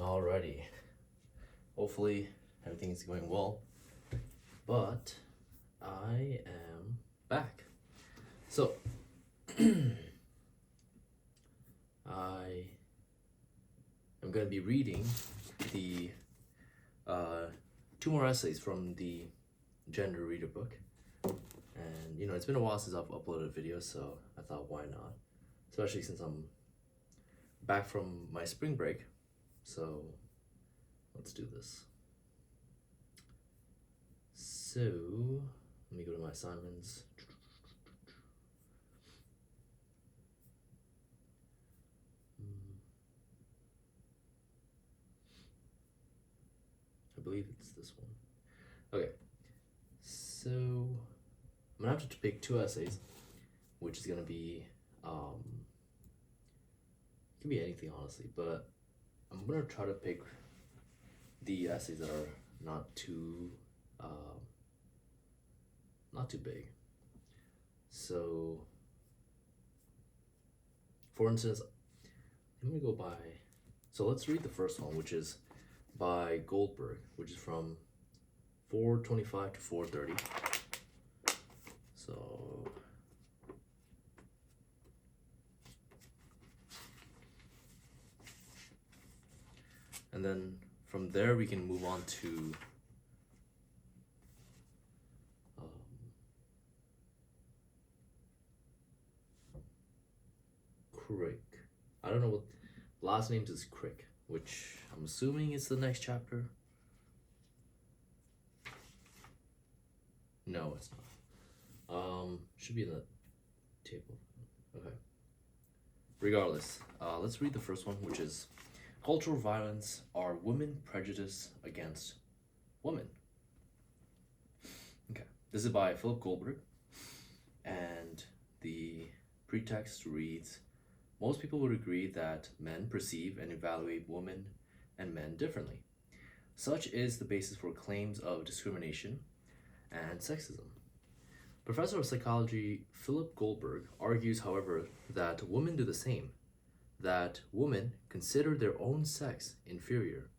Alrighty. Hopefully everything is going well. But I am back. So I am going to be reading the two more essays from the Gender Reader book. And it's been a while since I've uploaded a video, so I thought why not? Especially since I'm back from my spring break. So let's do this. So let me go to my assignments. I believe it's this one. Okay, so I'm gonna have to pick two essays, which is gonna be it could be anything honestly, but I'm gonna try to pick the essays that are not too big. So for instance, let me go by, so let's read the first one, which is by Goldberg, which is from 425 to 430. So and then from there we can move on to Crick. I don't know what last names is Crick, which I'm assuming is the next chapter. No, it's not. Should be in the table. Okay. Regardless, let's read the first one, which is Cultural Violence: Are Women Prejudiced Against Women? Okay, this is by Philip Goldberg, and the pretext reads, most people would agree that men perceive and evaluate women and men differently. Such is the basis for claims of discrimination and sexism. Professor of psychology Philip Goldberg argues, however, that women do the same, that women consider their own sex inferior.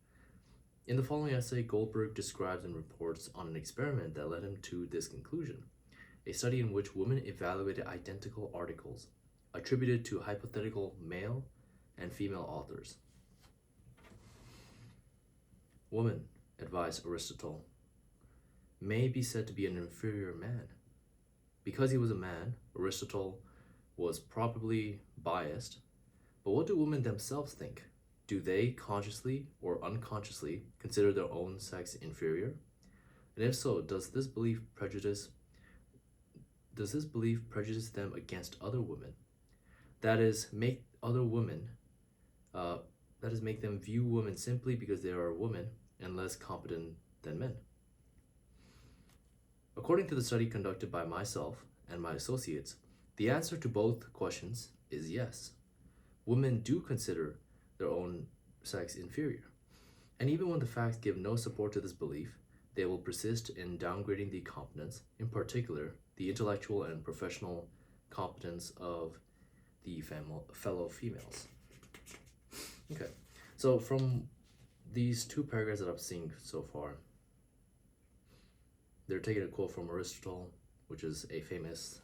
In the following essay, Goldberg describes and reports on an experiment that led him to this conclusion, a study in which women evaluated identical articles attributed to hypothetical male and female authors. Woman, advised Aristotle, may be said to be an inferior man. Because he was a man, Aristotle was probably biased. But what do women themselves think? Do they consciously or unconsciously consider their own sex inferior? And if so, does this belief prejudice them against other women? That is, make other women, make them view women simply because they are women and less competent than men. According to the study conducted by myself and my associates, the answer to both questions is yes. Women do consider their own sex inferior. And even when the facts give no support to this belief, they will persist in downgrading the competence, in particular, the intellectual and professional competence of the fellow females. Okay, so from these two paragraphs that I've seen so far, they're taking a quote from Aristotle, which is a famous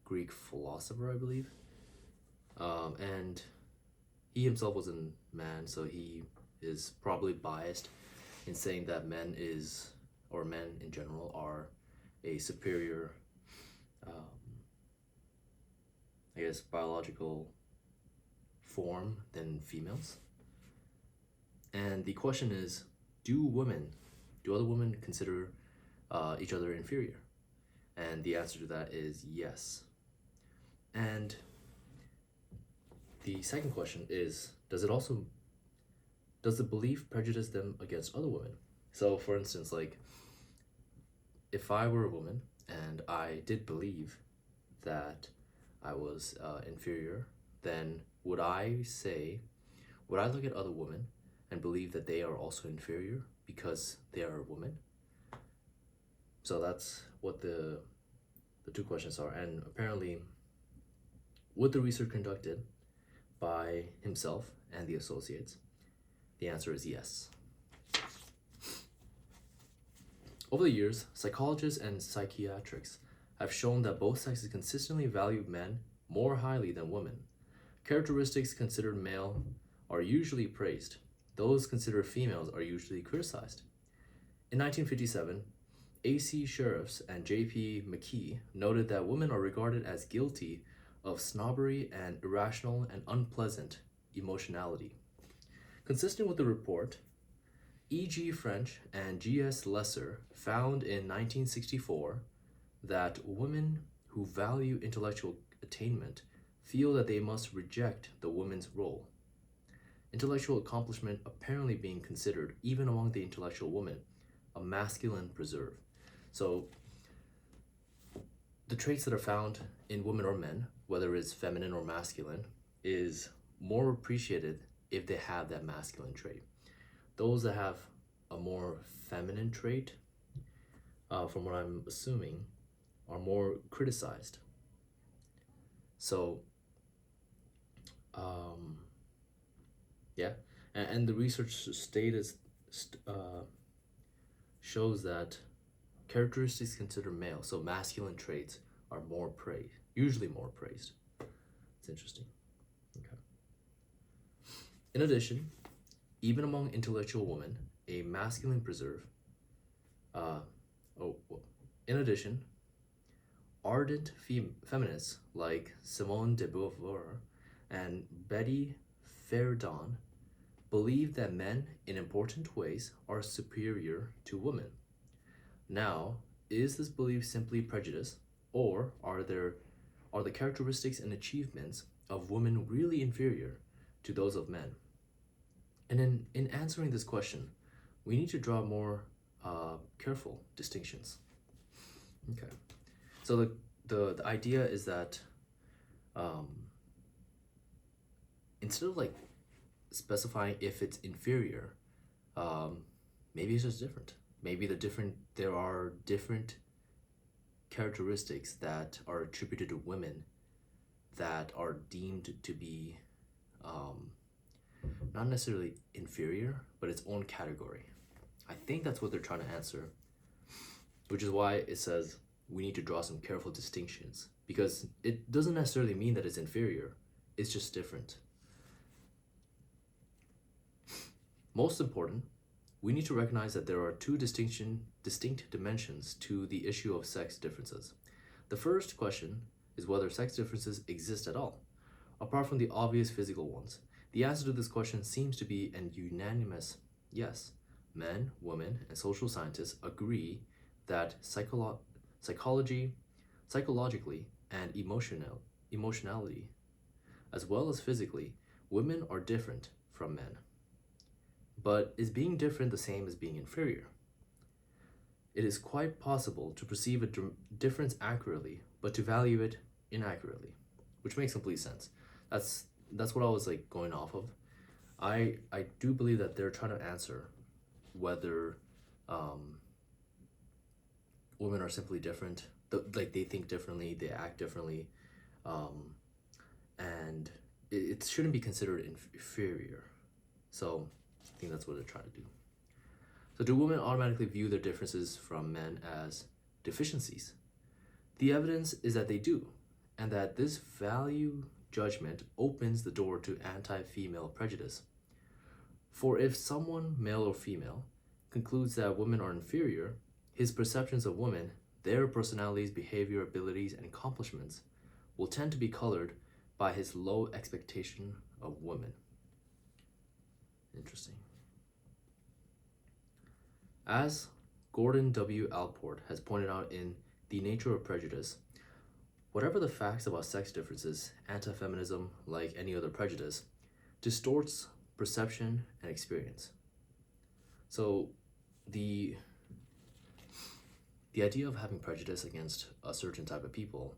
Greek philosopher, I believe. And he himself was a man, so he is probably biased in saying that men in general are a superior biological form than females. And the question is, do other women consider each other inferior? And the answer to that is yes. And the second question is, does the belief prejudice them against other women? So for instance, like, if I were a woman and I did believe that I was inferior, then would I look at other women and believe that they are also inferior because they are a woman? So that's what the two questions are. And apparently, with the research conducted by himself and the associates, The answer is yes. Over the years, psychologists and psychiatrists have shown that both sexes consistently value men more highly than women. Characteristics considered male are usually praised. Those considered females are usually criticized. In 1957, A.C. Sheriffs and J.P. McKee noted that women are regarded as guilty of snobbery and irrational and unpleasant emotionality. Consistent with the report, E.G. French and G.S. Lesser found in 1964 that women who value intellectual attainment feel that they must reject the woman's role. Intellectual accomplishment apparently being considered, even among the intellectual woman, a masculine preserve. So, the traits that are found in women or men, whether it's feminine or masculine, is more appreciated if they have that masculine trait. Those that have a more feminine trait, from what I'm assuming, are more criticized. So, yeah, and the research shows that characteristics considered male, so masculine traits, are more praised, usually more praised. It's interesting. Okay. In addition, even among intellectual women, a masculine preserve. In addition, ardent feminists like Simone de Beauvoir and Betty Friedan believe that men, in important ways, are superior to women. Now, is this belief simply prejudice, or are the characteristics and achievements of women really inferior to those of men? And in answering this question, we need to draw more careful distinctions. Okay, so the idea is that instead of like specifying if it's inferior, maybe it's just different. Maybe there are different characteristics that are attributed to women that are deemed to be not necessarily inferior, but its own category. I think that's what they're trying to answer, which is why it says we need to draw some careful distinctions, because it doesn't necessarily mean that it's inferior, it's just different. Most important, we need to recognize that there are two distinct dimensions to the issue of sex differences. The first question is whether sex differences exist at all, apart from the obvious physical ones. The answer to this question seems to be an unanimous yes. Men, women, and social scientists agree that psychologically, and emotionality, as well as physically, women are different from men. But is being different the same as being inferior? It is quite possible to perceive a difference accurately, but to value it inaccurately, which makes complete sense. That's what I was like going off of. I do believe that they're trying to answer whether women are simply different, like they think differently, they act differently, and it shouldn't be considered inferior. So I think that's what they're trying to do. So do women automatically view their differences from men as deficiencies? The evidence is that they do, and that this value judgment opens the door to anti-female prejudice. For if someone, male or female, concludes that women are inferior, his perceptions of women, their personalities, behavior, abilities, and accomplishments will tend to be colored by his low expectation of women. Interesting. As Gordon W. Allport has pointed out in The Nature of Prejudice, whatever the facts about sex differences, anti-feminism, like any other prejudice, distorts perception and experience. So the idea of having prejudice against a certain type of people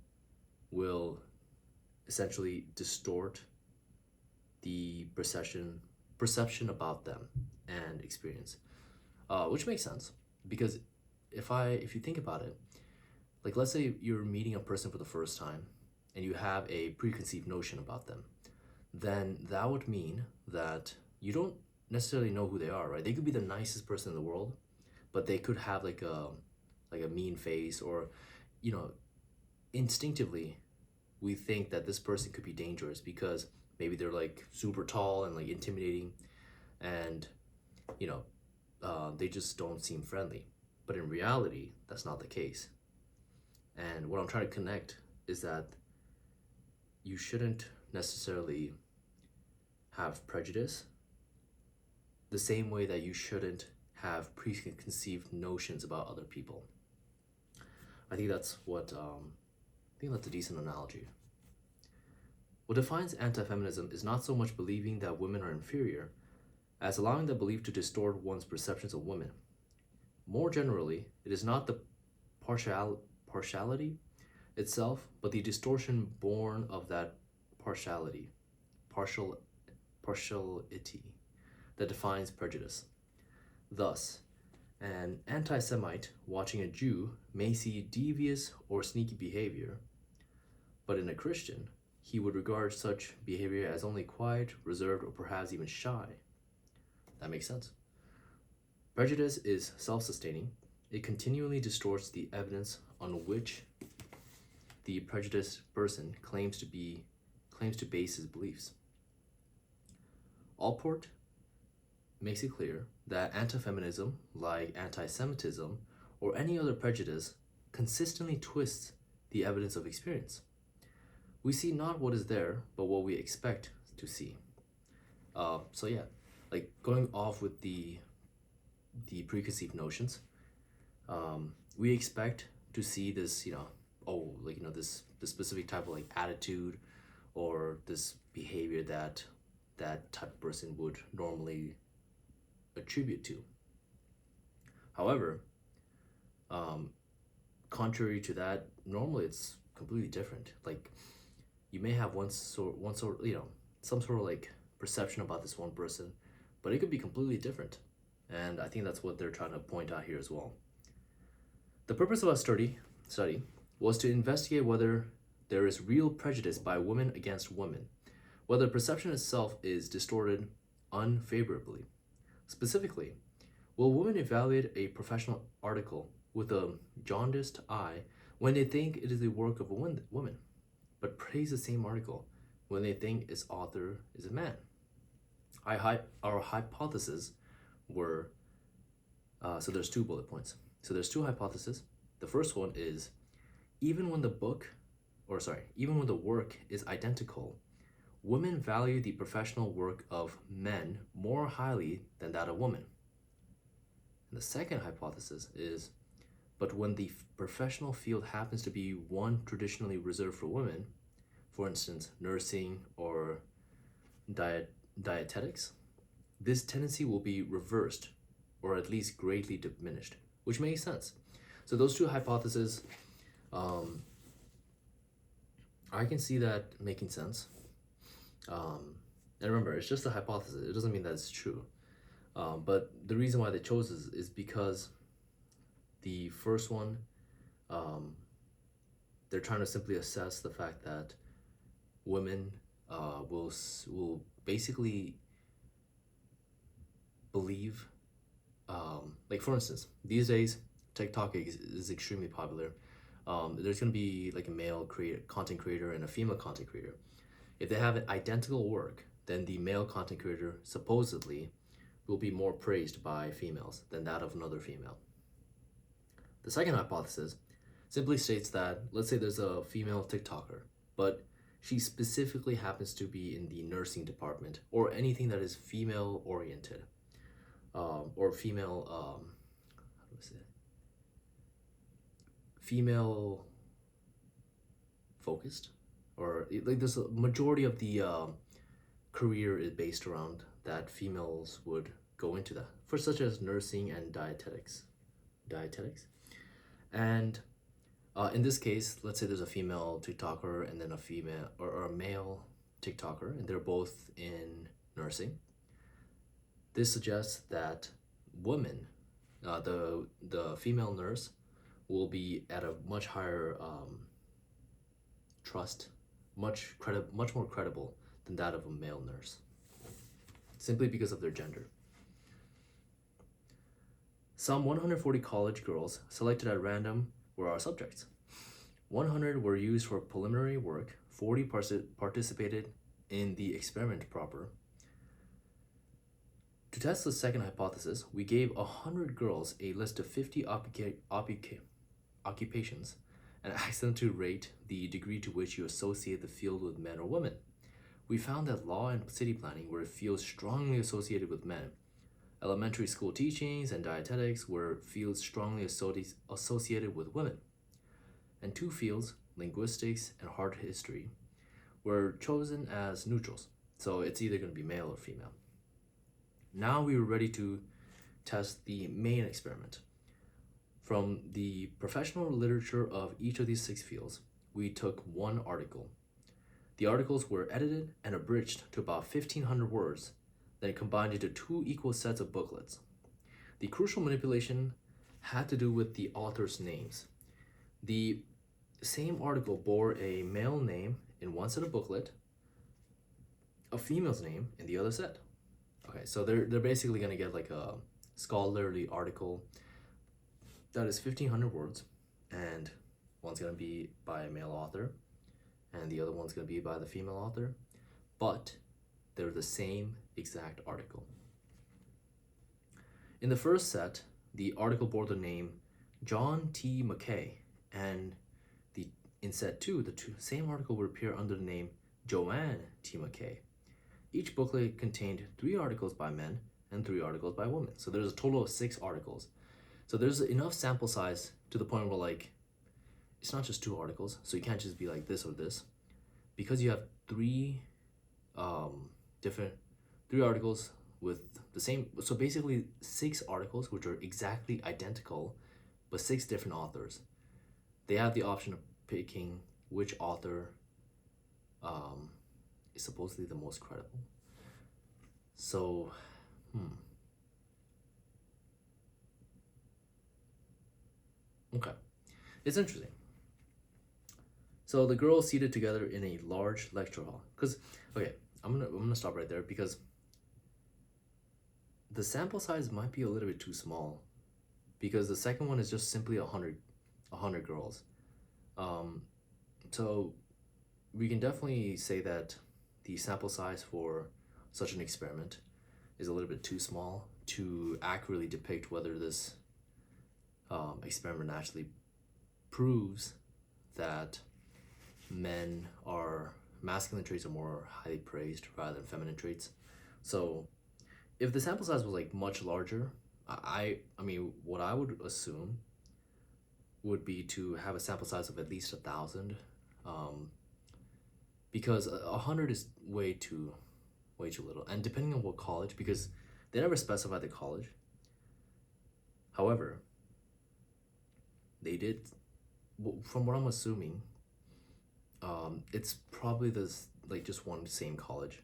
will essentially distort the perception about them and experience, which makes sense, because if you think about it, like let's say you're meeting a person for the first time and you have a preconceived notion about them, then that would mean that you don't necessarily know who they are, right? They could be the nicest person in the world, but they could have like a mean face, or you know, instinctively we think that this person could be dangerous because maybe they're like super tall and like intimidating, and you know, they just don't seem friendly. But in reality, that's not the case. And what I'm trying to connect is that you shouldn't necessarily have prejudice the same way that you shouldn't have preconceived notions about other people. I think that's what I think that's a decent analogy. What defines anti-feminism is not so much believing that women are inferior as allowing that belief to distort one's perceptions of women. More generally, it is not the partiality itself, but the distortion born of that partiality, partial partiality, that defines prejudice. Thus, an anti Semite watching a Jew may see devious or sneaky behavior, but in a Christian, he would regard such behavior as only quiet, reserved, or perhaps even shy. That makes sense. Prejudice is self sustaining. It continually distorts the evidence on which the prejudiced person claims to base his beliefs. Allport makes it clear that anti-feminism, like anti-Semitism or any other prejudice, consistently twists the evidence of experience. We see not what is there, but what we expect to see. So yeah, like going off with the preconceived notions, we expect to see this, this specific type of like attitude or this behavior that that type of person would normally attribute to. However, um, contrary to that, normally it's completely different. Like you may have one sort, some sort of like perception about this one person, but it could be completely different. And I think that's what they're trying to point out here as well. The purpose of our study was to investigate whether there is real prejudice by women against women, whether perception itself is distorted unfavorably. Specifically, will women evaluate a professional article with a jaundiced eye when they think it is the work of a woman, but praise the same article when they think its author is a man? Our hypotheses were so there's two bullet points. So there's two hypotheses. The first one is even when the work is identical, women value the professional work of men more highly than that of women. And the second hypothesis is, but when the professional field happens to be one traditionally reserved for women, for instance, nursing or dietetics, this tendency will be reversed or at least greatly diminished, which makes sense. So those two hypotheses, I can see that making sense. And remember, it's just a hypothesis. It doesn't mean that it's true. But the reason why they chose is because the first one, they're trying to simply assess the fact that women will basically believe, like for instance, these days TikTok is extremely popular. There's gonna be like a male content creator and a female content creator. If they have identical work, then the male content creator supposedly will be more praised by females than that of another female. The second hypothesis simply states that, let's say there's a female TikToker, but she specifically happens to be in the nursing department or anything that is female oriented, or female, how do I say it? Female focused, or like there's a majority of the career is based around that females would go into that, for such as nursing and dietetics. And in this case, let's say there's a female TikToker and then a female or a male TikToker, and they're both in nursing. This suggests that women, the female nurse, will be at a much higher trust, much more credible than that of a male nurse. simply because of their gender. Some 140 college girls selected at random were our subjects. 100 were used for preliminary work, 40 participated in the experiment proper. To test the second hypothesis, we gave 100 girls a list of 50 occupations and asked them to rate the degree to which you associate the field with men or women. We found that law and city planning were fields strongly associated with men. Elementary school teachings and dietetics were fields strongly associated with women. And 2 fields, linguistics and art history, were chosen as neutrals. So it's either going to be male or female. Now we were ready to test the main experiment. From the professional literature of each of these 6 fields, we took one article. The articles were edited and abridged to about 1,500 words, then combined into 2 equal sets of booklets. The crucial manipulation had to do with the authors' names. The same article bore a male name in one set of booklet, a female's name in the other set. Okay, so they're basically going to get like a scholarly article that is 1,500 words, and one's going to be by a male author, and the other one's going to be by the female author, but they're the same exact article. In the first set, the article bore the name John T. McKay, and in set 2, the same article would appear under the name Joanne T. McKay. Each booklet contained 3 articles by men and 3 articles by women. So there's a total of 6 articles. So there's enough sample size to the point where like, it's not just 2 articles, so you can't just be like this or this. Because you have 3 articles with the same, so basically 6 articles which are exactly identical, but 6 different authors. They have the option of picking which author is supposedly the most credible. So, okay, it's interesting. So the girls seated together in a large lecture hall. Cause okay, I'm gonna stop right there because the sample size might be a little bit too small, because the second one is just simply 100 girls. So we can definitely say that the sample size for such an experiment is a little bit too small to accurately depict whether this experiment actually proves that masculine traits are more highly praised rather than feminine traits. So if the sample size was like much larger, I mean, what I would assume would be to have a sample size of at least 1,000, because 100 is way too little, and depending on what college, because they never specified the college. However, they did, from what I'm assuming, it's probably just one same college,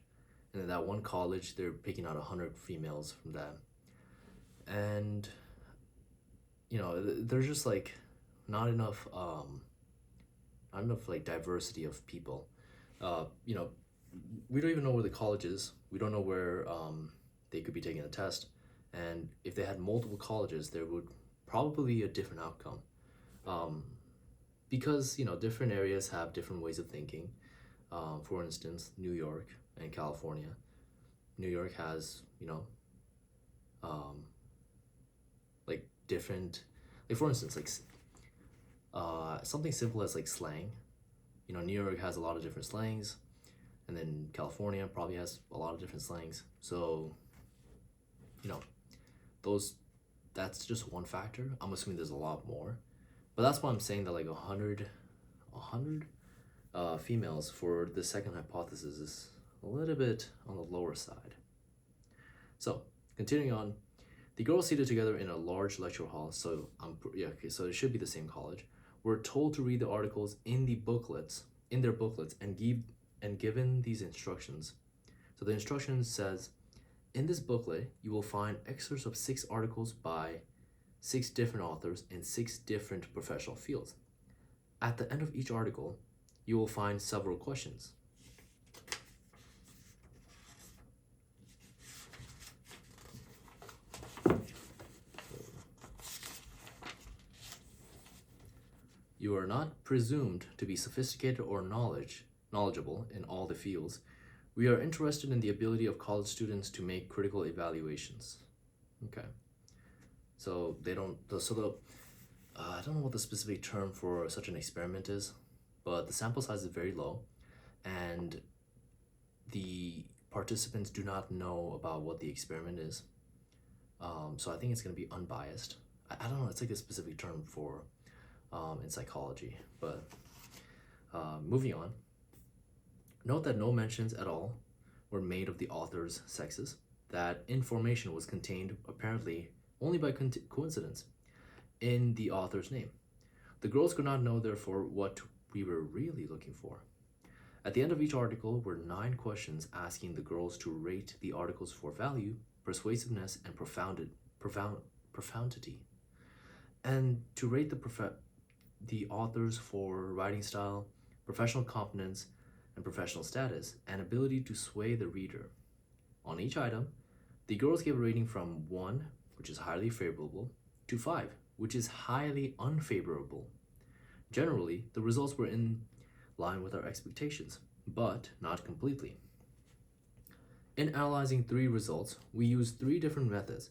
and in that one college they're picking out 100 females from that, and there's just like not enough like diversity of people. We don't even know where the college is. We don't know where they could be taking a test, and if they had multiple colleges, there would probably be a different outcome, because different areas have different ways of thinking. For instance, New York and California. New York has like different, like for instance, like something simple as like slang. New York has a lot of different slangs, and then California probably has a lot of different slangs. So that's just one factor. I'm assuming there's a lot more, but that's why I'm saying that like 100 females for the second hypothesis is a little bit on the lower side. So continuing on, the girls seated together in a large lecture hall. So so it should be the same college. We're told to read the articles in their booklets, and given these instructions. So the instructions says, in this booklet, you will find excerpts of 6 articles by 6 different authors in 6 different professional fields. At the end of each article, you will find several questions. You are not presumed to be sophisticated or knowledgeable in all the fields. We are interested in the ability of college students to make critical evaluations. Okay. So they don't, I don't know what the specific term for such an experiment is, but the sample size is very low and the participants do not know about what the experiment is. So I think it's going to be unbiased. I don't know, it's like a specific term for in psychology, but moving on. Note that no mentions at all were made of the author's sexes. That information was contained apparently only by coincidence in the author's name. The girls could not know, therefore, what we were really looking for. At the end of each article were 9 questions asking the girls to rate the articles for value, persuasiveness, and profundity, and to rate the authors for writing style, professional competence, and professional status, and ability to sway the reader. On each item, the girls gave a rating from 1, which is highly favorable, to 5, which is highly unfavorable. Generally, the results were in line with our expectations, but not completely. In analyzing 3 results, we used 3 different methods.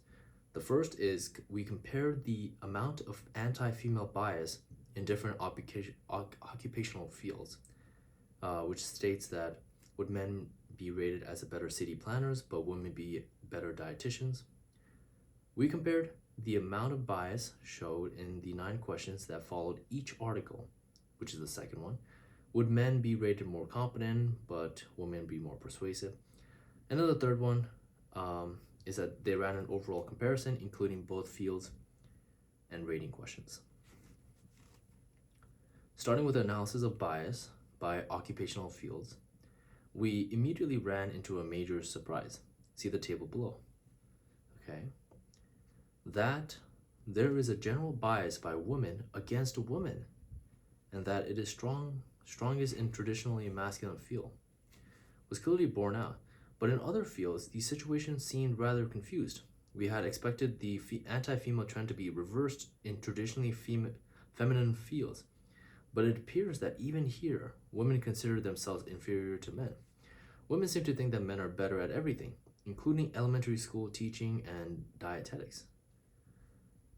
The first is we compared the amount of anti-female bias in different occupational fields, which states that would men be rated as a better city planners, but women be better dietitians. We compared the amount of bias showed in the 9 questions that followed each article, which is the second one. Would men be rated more competent, but women be more persuasive? And then the third one is that they ran an overall comparison, including both fields and rating questions. Starting with the analysis of bias by occupational fields, we immediately ran into a major surprise. See the table below. Okay. That there is a general bias by women against women, and that it is strongest in traditionally masculine field, was clearly borne out. But in other fields, the situation seemed rather confused. We had expected the anti-female trend to be reversed in traditionally feminine fields, but it appears that even here, women consider themselves inferior to men. Women seem to think that men are better at everything, including elementary school teaching and dietetics.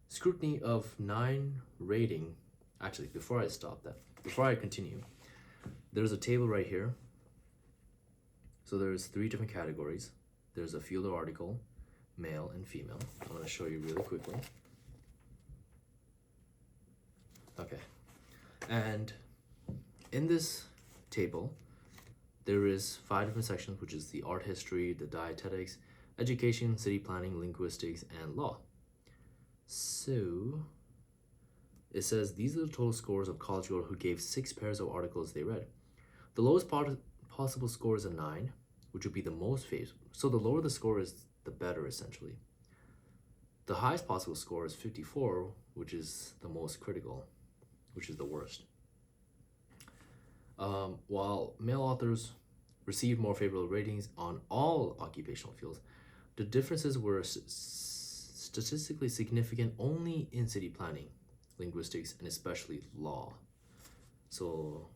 Scrutiny of 9 rating, actually, before I continue, there's a table right here. So there's 3 different categories. There's a field or article, male and female. I'm going to show you really quickly. Okay. And in this table, there is 5 different sections, which is the art history, the dietetics, education, city planning, linguistics, and law. So it says these are the total scores of college girls who gave 6 pairs of articles they read. The lowest possible score is a 9, which would be the most favorable. So the lower the score is, the better, essentially. The highest possible score is 54, which is the most critical, which is the worst. While male authors received more favorable ratings on all occupational fields, the differences were statistically significant only in city planning, linguistics, and especially law. So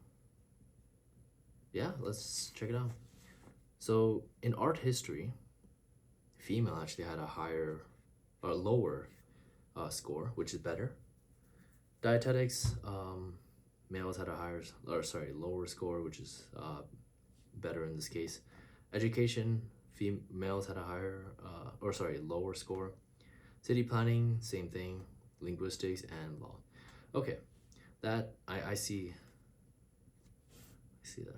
yeah, let's check it out. So in art history, female actually had a lower score, which is better. Dietetics, males had lower score, which is better in this case. Education, males had a lower score. City planning, same thing. Linguistics and law. Okay, that I see that.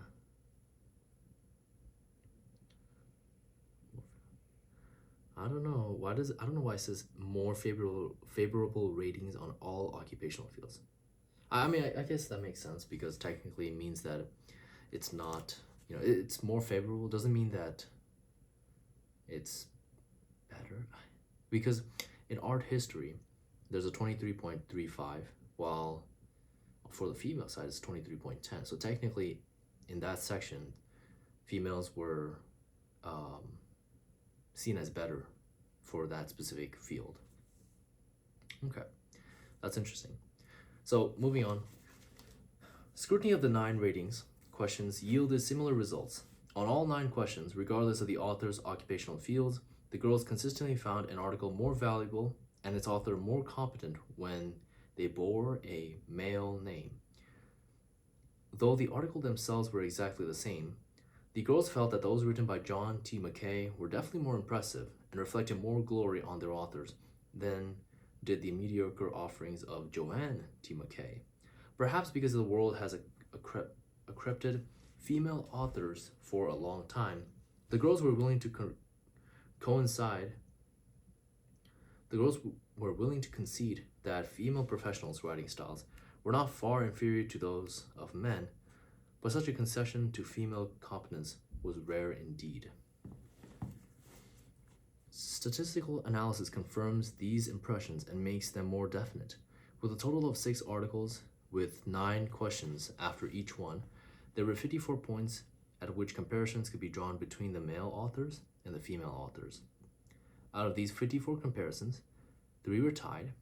I don't know why it says more favorable ratings on all occupational fields. I mean, I guess that makes sense because technically it means that it's not, it's more favorable. Doesn't mean that it's better. Because in art history, there's a 23.35, while for the female side, it's 23.10. So technically, in that section, females were seen as better for that specific field. Okay, that's interesting. So moving on, Scrutiny of the 9 ratings questions yielded similar results. On all 9 questions, regardless of the author's occupational fields, the girls consistently found an article more valuable and its author more competent when they bore a male name. Though the articles themselves were exactly the same, the girls felt that those written by John T. McKay were definitely more impressive and reflected more glory on their authors than did the mediocre offerings of Joanne T. McKay. Perhaps because the world has accepted female authors for a long time, the girls were willing to concede that female professionals' writing styles were not far inferior to those of men, but such a concession to female competence was rare indeed. Statistical analysis confirms these impressions and makes them more definite. With a total of 6 articles with 9 questions after each one, there were 54 points at which comparisons could be drawn between the male authors and the female authors. Out of these 54 comparisons, 3 were tied,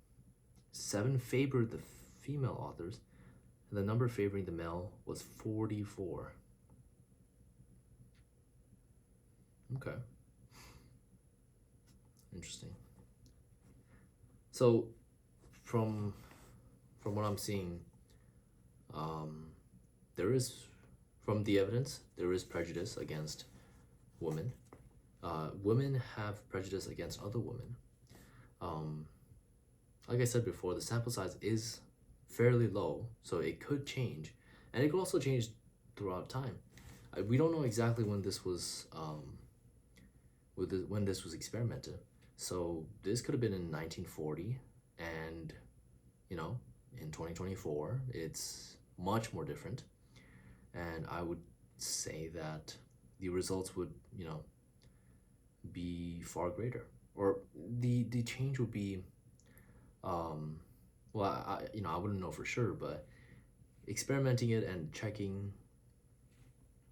7 favored the female authors, and the number favoring the male was 44. Okay. Interesting. So, from what I'm seeing, there is, from the evidence, there is prejudice against women. Women have prejudice against other women. Like I said before, the sample size is fairly low, so it could change, and it could also change throughout time. We don't know exactly when this was when this was experimented. So this could have been in 1940, and in 2024, it's much more different. And I would say that the results would, be far greater, or the change would be, well, I wouldn't know for sure, but experimenting it and checking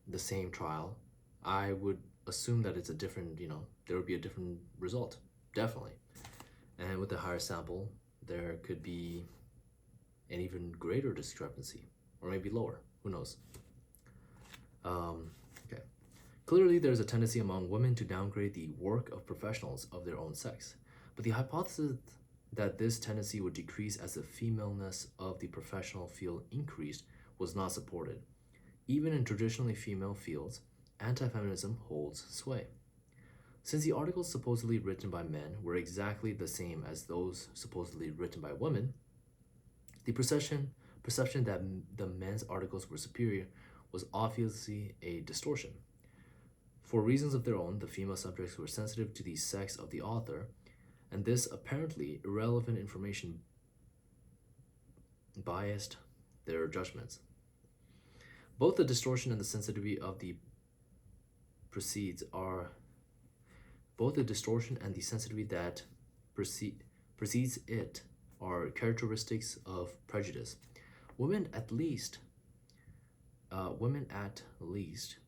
the same trial, I would assume that it's a different, there would be a different result, definitely. And with the higher sample, there could be an even greater discrepancy, or maybe lower, who knows. Okay. Clearly, there's a tendency among women to downgrade the work of professionals of their own sex, but the hypothesis that this tendency would decrease as the femaleness of the professional field increased was not supported. Even in traditionally female fields, anti-feminism holds sway. Since the articles supposedly written by men were exactly the same as those supposedly written by women, the perception that the men's articles were superior was obviously a distortion. For reasons of their own, the female subjects were sensitive to the sex of the author, and this apparently irrelevant information biased their judgments. Both the distortion and the sensitivity of the precedes that precedes it are characteristics of prejudice. Women at least,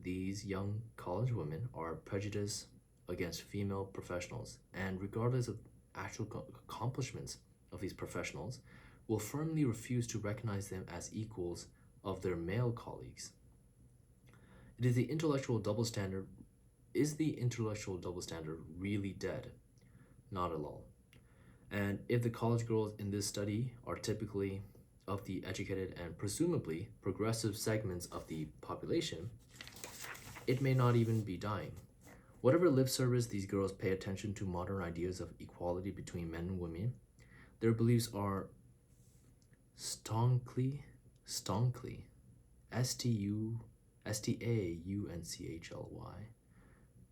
these young college women are prejudiced against female professionals, and regardless of actual accomplishments of these professionals, will firmly refuse to recognize them as equals of their male colleagues. Is the intellectual double standard really dead? Not at all. And if the college girls in this study are typically of the educated and presumably progressive segments of the population, it may not even be dying. Whatever lip service these girls pay attention to modern ideas of equality between men and women, their beliefs are staunchly, Staunchly,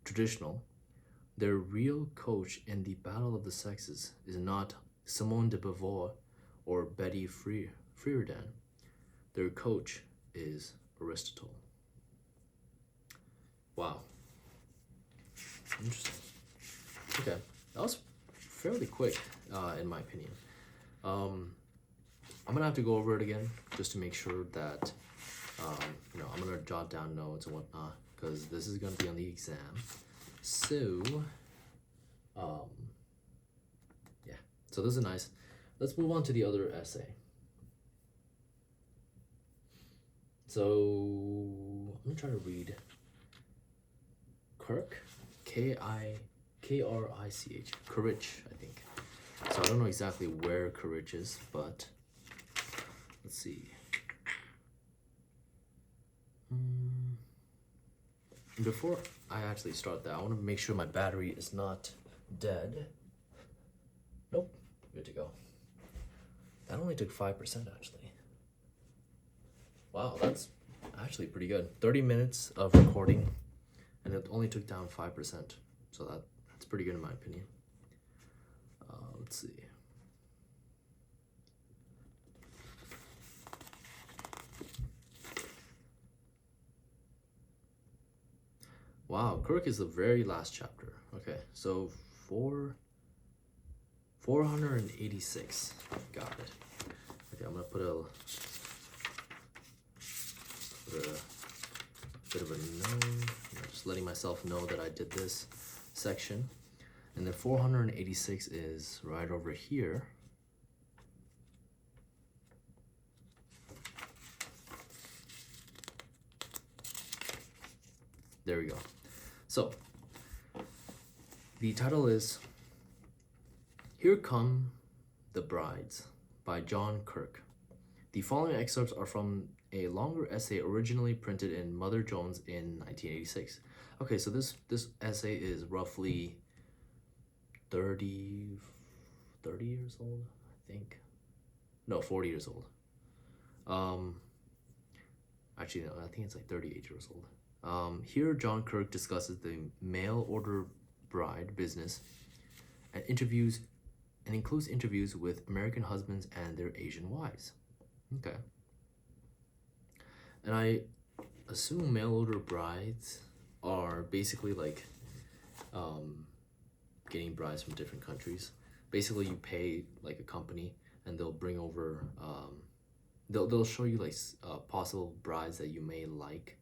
traditional. Their real coach in the battle of the sexes is not Simone de Beauvoir or Betty Friedan. Their coach is Aristotle. Wow. Interesting. Okay, that was fairly quick, in my opinion. I'm gonna have to go over it again just to make sure that, I'm gonna jot down notes and whatnot, because this is gonna be on the exam. So, yeah. So this is nice. Let's move on to the other essay. So I'm gonna try to read Kirk, Kirich, Kirich, I think. So I don't know exactly where Kirich is, but let's see. Before I actually start that, I want to make sure my battery is not dead. Nope, good to go. That only took 5% actually. Wow, that's actually pretty good. 30 minutes of recording, and it only took down 5%. So that's pretty good in my opinion. Let's see. Wow, Kirk is the very last chapter. Okay, so 486. Got it. Okay, I'm gonna put a bit of a note, just letting myself know that I did this section. And then 486 is right over here. There we go. So, the title is Here Come the Brides by John Kirk. The following excerpts are from a longer essay originally printed in Mother Jones in 1986. Okay, so this essay is roughly 30 years old, I think. No, 40 years old. Actually, no, I think it's like 38 years old. Here, John Kirk discusses the mail order bride business and includes interviews with American husbands and their Asian wives. Okay. And I assume mail order brides are basically like getting brides from different countries. Basically, you pay like a company, and they'll bring over. They'll show you like possible brides that you may like,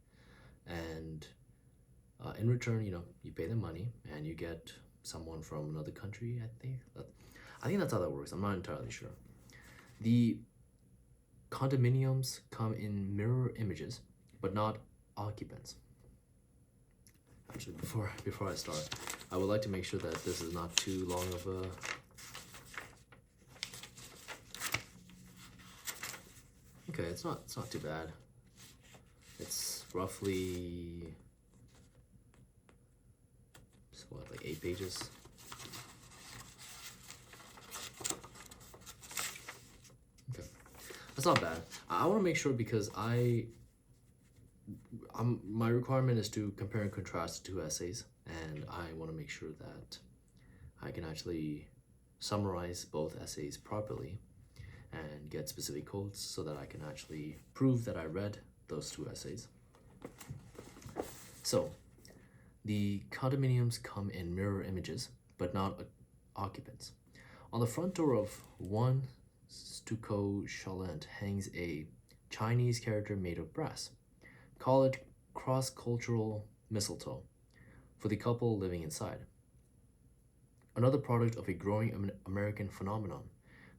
and in return, you pay them money, and you get someone from another country. I think that's how that works. I'm not entirely sure. The condominiums come in mirror images, but not occupants. Actually, before I start, I would like to make sure that this is not too long of a. Okay, it's not too bad. It's roughly like 8 pages. Okay, that's not bad. I want to make sure because my requirement is to compare and contrast 2 essays, and I want to make sure that I can actually summarize both essays properly and get specific quotes so that I can actually prove that I read those 2 essays. So, the condominiums come in mirror images, but not occupants. On the front door of one stucco chalet hangs a Chinese character made of brass. Call it cross-cultural mistletoe for the couple living inside. Another product of a growing American phenomenon.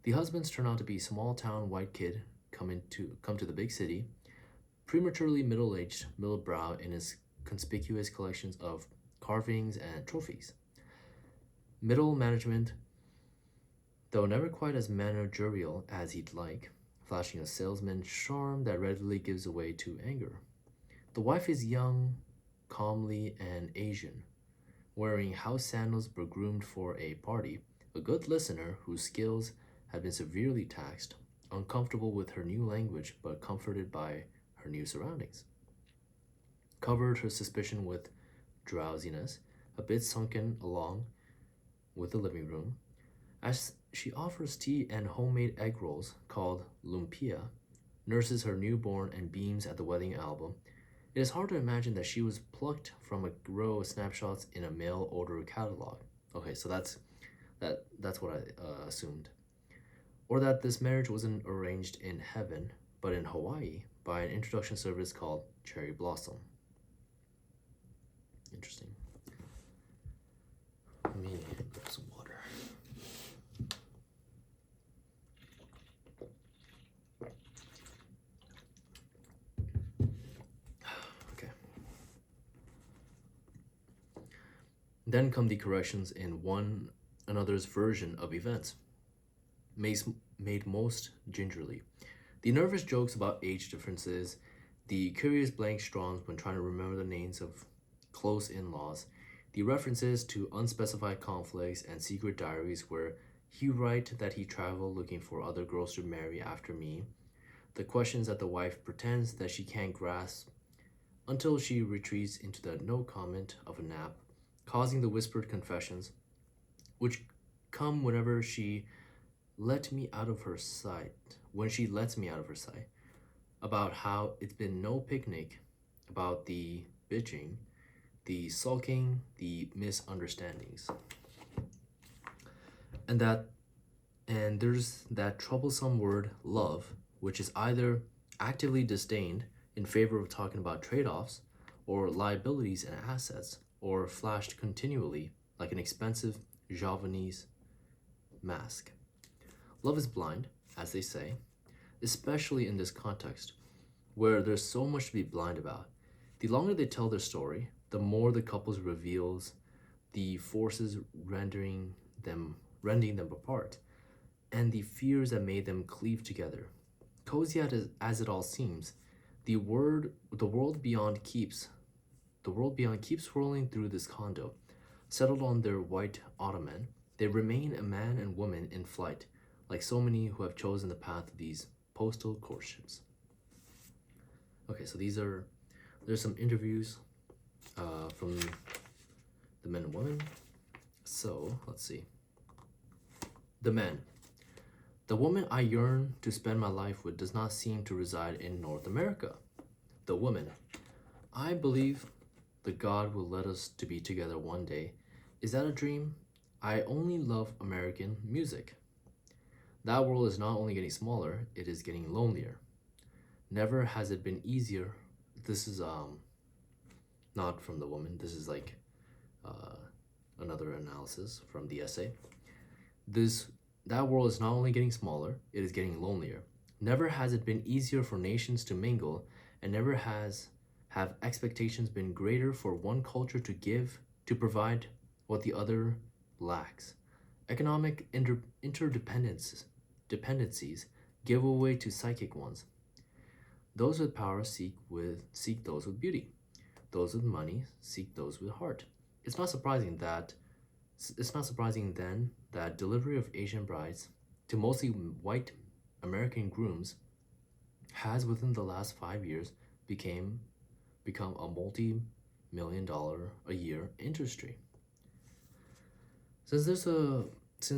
The husbands turn out to be small-town white kid come to the big city, prematurely middle-aged, middle-brow in his conspicuous collections of carvings and trophies. Middle management, though never quite as managerial as he'd like, flashing a salesman's charm that readily gives way to anger. The wife is young, comely, and Asian, wearing house sandals groomed for a party, a good listener whose skills had been severely taxed, uncomfortable with her new language but comforted by her new surroundings. Covered her suspicion with drowsiness, a bit sunken along with the living room, as she offers tea and homemade egg rolls called lumpia, nurses her newborn and beams at the wedding album. It is hard to imagine that she was plucked from a row of snapshots in a mail order catalog. Okay, so that's what I assumed. Or that this marriage wasn't arranged in heaven, but in Hawaii by an introduction service called Cherry Blossom. Interesting. Let me grab some water. Then come the corrections in one another's version of events, made, made most gingerly. The nervous jokes about age differences, the curious blanks drawn when trying to remember the names of close in laws, the references to unspecified conflicts and secret diaries where he write that he traveled looking for other girls to marry after me, the questions that the wife pretends that she can't grasp until she retreats into the no comment of a nap, causing the whispered confessions, which come whenever she let me out of her sight, when she lets me out of her sight, about how it's been no picnic, about the bitching, the sulking, the misunderstandings. And that and there's that troublesome word love, which is either actively disdained in favor of talking about trade-offs or liabilities and assets, or flashed continually like an expensive Javanese mask. Love is blind, as they say, especially in this context, where there's so much to be blind about. The longer they tell their story, the more the couples reveals the forces rending them apart, and the fears that made them cleave together. Cozy as it all seems, the world beyond keeps rolling through this condo. Settled on their white ottoman, they remain a man and woman in flight, like so many who have chosen the path of these postal courtships. Okay, so there's some interviews from the men and women. So let's see. The men. The woman I yearn to spend my life with does not seem to reside in North America. The woman. I believe that God will let us to be together one day. Is that a dream? I only love American music. That world is not only getting smaller, it is getting lonelier. Never has it been easier. This is not from the woman. This is like uh, another analysis from the essay. This that world is not only getting smaller, it is getting lonelier. Never has it been easier for nations to mingle, and never has have expectations been greater for one culture to provide what the other lacks. Economic dependencies give way to psychic ones. Those with power seek those with beauty. Those with money seek those with heart. It's not surprising that it's not surprising then that delivery of Asian brides to mostly white American grooms has within the last 5 years become a multi-million dollar a year industry. Since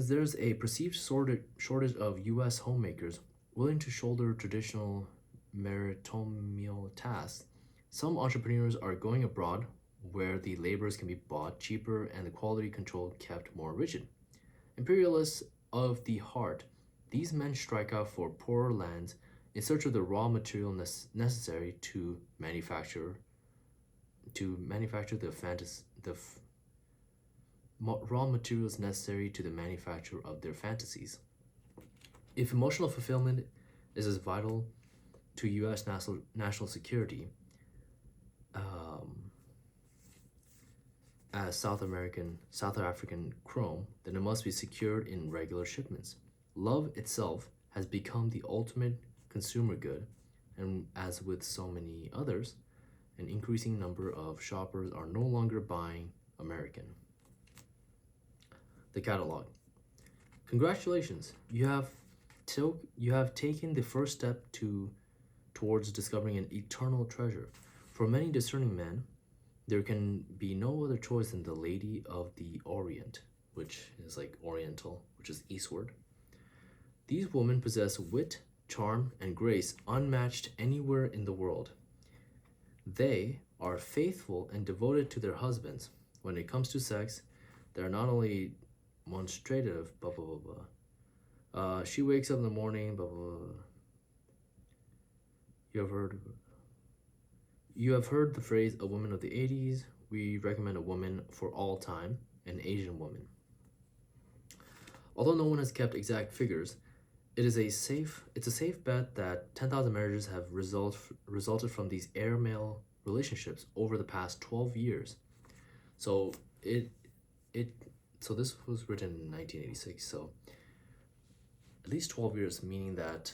there's a perceived shortage of U.S. homemakers willing to shoulder traditional maritimial tasks, some entrepreneurs are going abroad where the laborers can be bought cheaper and the quality control kept more rigid. Imperialists of the heart, these men strike out for poorer lands in search of the raw material necessary to manufacture raw materials necessary to the manufacture of their fantasies. If emotional fulfillment is as vital to U.S. national security um, as South African chrome, then it must be secured in regular shipments. Love itself has become the ultimate consumer good, and as with so many others, an increasing number of shoppers are no longer buying American. The catalog. Congratulations, you have taken the first step towards discovering an eternal treasure. For many discerning men, there can be no other choice than the Lady of the Orient, which is like Oriental, which is eastward. These women possess wit, charm, and grace unmatched anywhere in the world. They are faithful and devoted to their husbands. When it comes to sex, they are not only demonstrative, blah blah blah blah. She wakes up in the morning, blah blah blah. You have heard you have heard the phrase a woman of the 80s. We recommend a woman for all time, an Asian woman. Although no one has kept exact figures, it's a safe bet that 10,000 marriages have resulted from these air male relationships over the past 12 years. So it so this was written in 1986, so at least 12 years, meaning that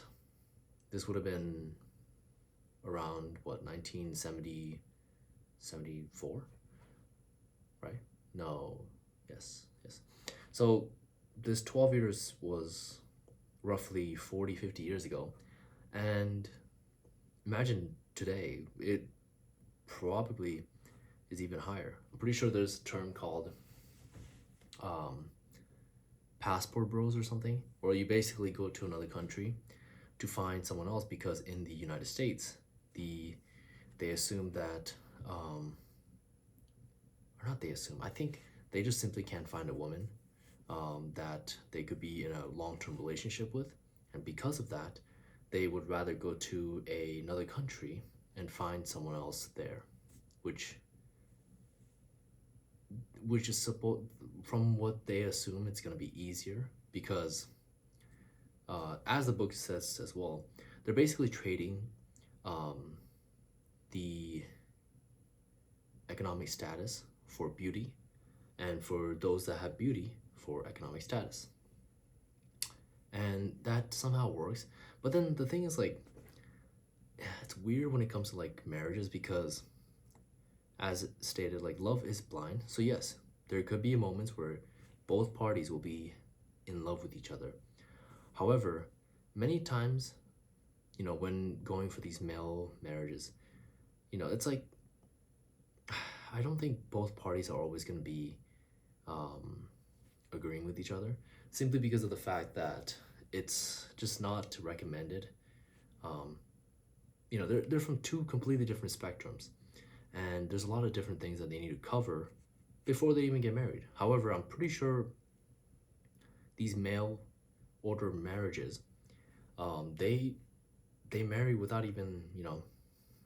this would have been around what, 1970, 74, right? No, yes. So this 12 years was roughly 40, 50 years ago. And imagine today, it probably is even higher. I'm pretty sure there's a term called um, passport bros or something, where you basically go to another country to find someone else because in the United States, they assume that, or not they assume, I think they just simply can't find a woman that they could be in a long term relationship with. And because of that, they would rather go to another country and find someone else there, which is supposed, from what they assume, it's going to be easier because, as the book says as well, they're basically trading um, the economic status for beauty, and for those that have beauty for economic status. And that somehow works. But then the thing is, like, it's weird when it comes to like marriages because, as stated, like, love is blind. So yes, there could be moments where both parties will be in love with each other. However, many times, when going for these male marriages, it's like, I don't think both parties are always going to be um, agreeing with each other, simply because of the fact that it's just not recommended. Um, they're from two completely different spectrums, and there's a lot of different things that they need to cover before they even get married. However, I'm pretty sure these male order marriages, they marry without even,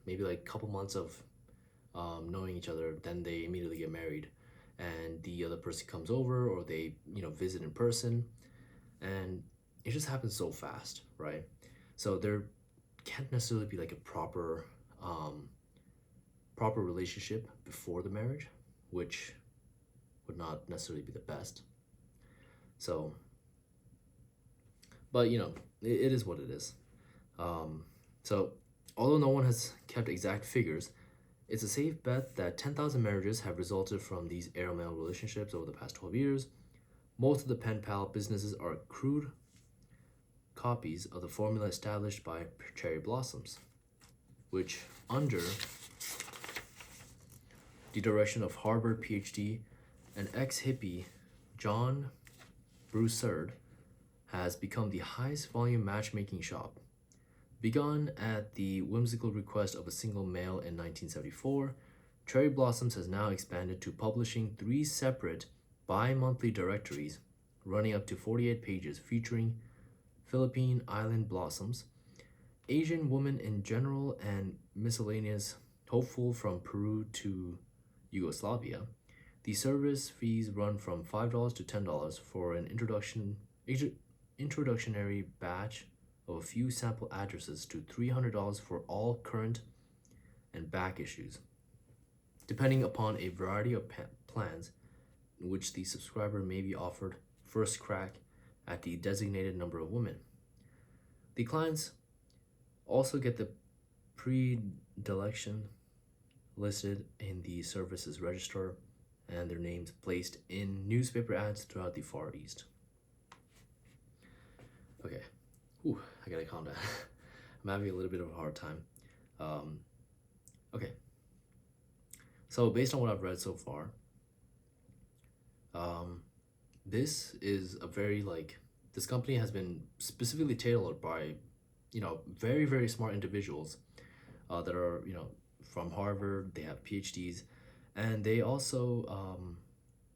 maybe like a couple months of knowing each other, then they immediately get married, and the other person comes over, or they visit in person, and it just happens so fast, right? So there can't necessarily be like a proper relationship before the marriage, which would not necessarily be the best. So, but it is what it is. So although no one has kept exact figures, it's a safe bet that 10,000 marriages have resulted from these air-male relationships over the past 12 years. Most of the pen pal businesses are crude copies of the formula established by Cherry Blossoms, which, under the direction of Harvard PhD and ex-hippie John Broussard, has become the highest volume matchmaking shop. Begun at the whimsical request of a single male in 1974, Cherry Blossoms has now expanded to publishing 3 separate bi-monthly directories running up to 48 pages featuring Philippine Island blossoms, Asian women in general, and miscellaneous hopeful from Peru to Yugoslavia. The service fees run from $5 to $10 for an introductionary batch of a few sample addresses to $300 for all current and back issues, depending upon a variety of plans in which the subscriber may be offered first crack at the designated number of women. The clients also get the predilection listed in the service's register and their names placed in newspaper ads throughout the Far East. Okay, I gotta calm down. I'm having a little bit of a hard time. Okay, so based on what I've read so far, this is a very, this company has been specifically tailored by, very, very smart individuals that are, from Harvard. They have PhDs, and they also,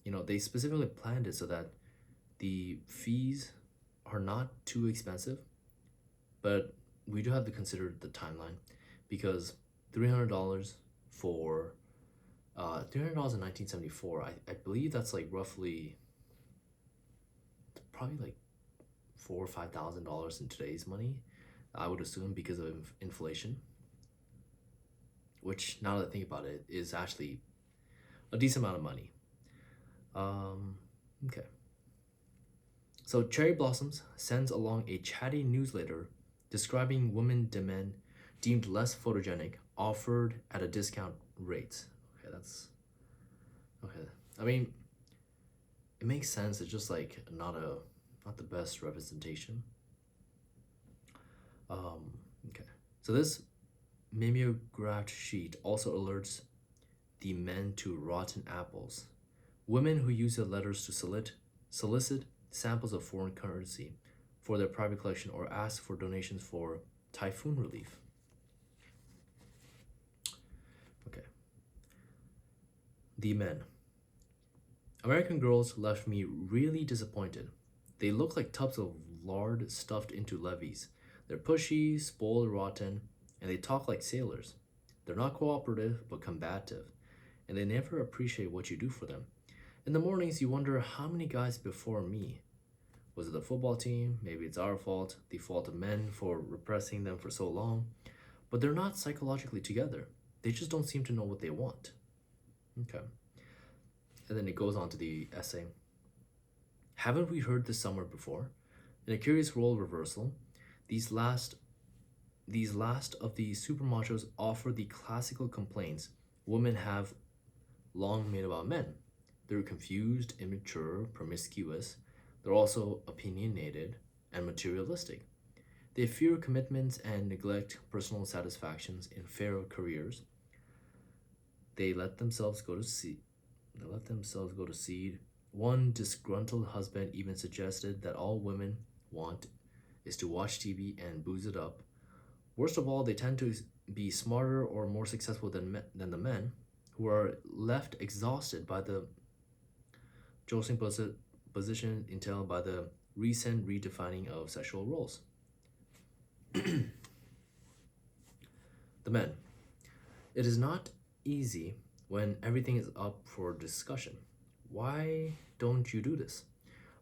they specifically planned it so that the fees are not too expensive, but we do have to consider the timeline, because $300 for $300 in 1974, I believe that's like roughly probably like $4,000 or $5,000 in today's money, I would assume, because of inflation, which, now that I think about it, is actually a decent amount of money. Um, okay. So Cherry Blossoms sends along a chatty newsletter describing women demand deemed less photogenic offered at a discount rate. Okay, that's okay. I mean, it makes sense. It's just like not the best representation. Um, okay. So this mimeographed sheet also alerts the men to rotten apples. Women who use the letters to solicit samples of foreign currency for their private collection or ask for donations for typhoon relief. Okay. The men. American girls left me really disappointed. They look like tubs of lard stuffed into levees. They're pushy, spoiled, rotten, and they talk like sailors. They're not cooperative, but combative, and they never appreciate what you do for them. In the mornings, you wonder how many guys before me. Was it the football team? Maybe it's our fault, the fault of men for repressing them for so long. But they're not psychologically together. They just don't seem to know what they want. Okay. And then it goes on to the essay. Haven't we heard this somewhere before? In a curious role reversal, these last these last of the super machos offer the classical complaints women have long made about men. They're confused, immature, promiscuous. They're also opinionated and materialistic. They fear commitments and neglect personal satisfactions in fair careers. They let themselves go to seed. They let themselves go to seed. One disgruntled husband even suggested that all women want is to watch TV and booze it up. Worst of all, they tend to be smarter or more successful than the men, who are left exhausted by the jostling position entailed by the recent redefining of sexual roles. The men. It is not easy when everything is up for discussion. Why don't you do this?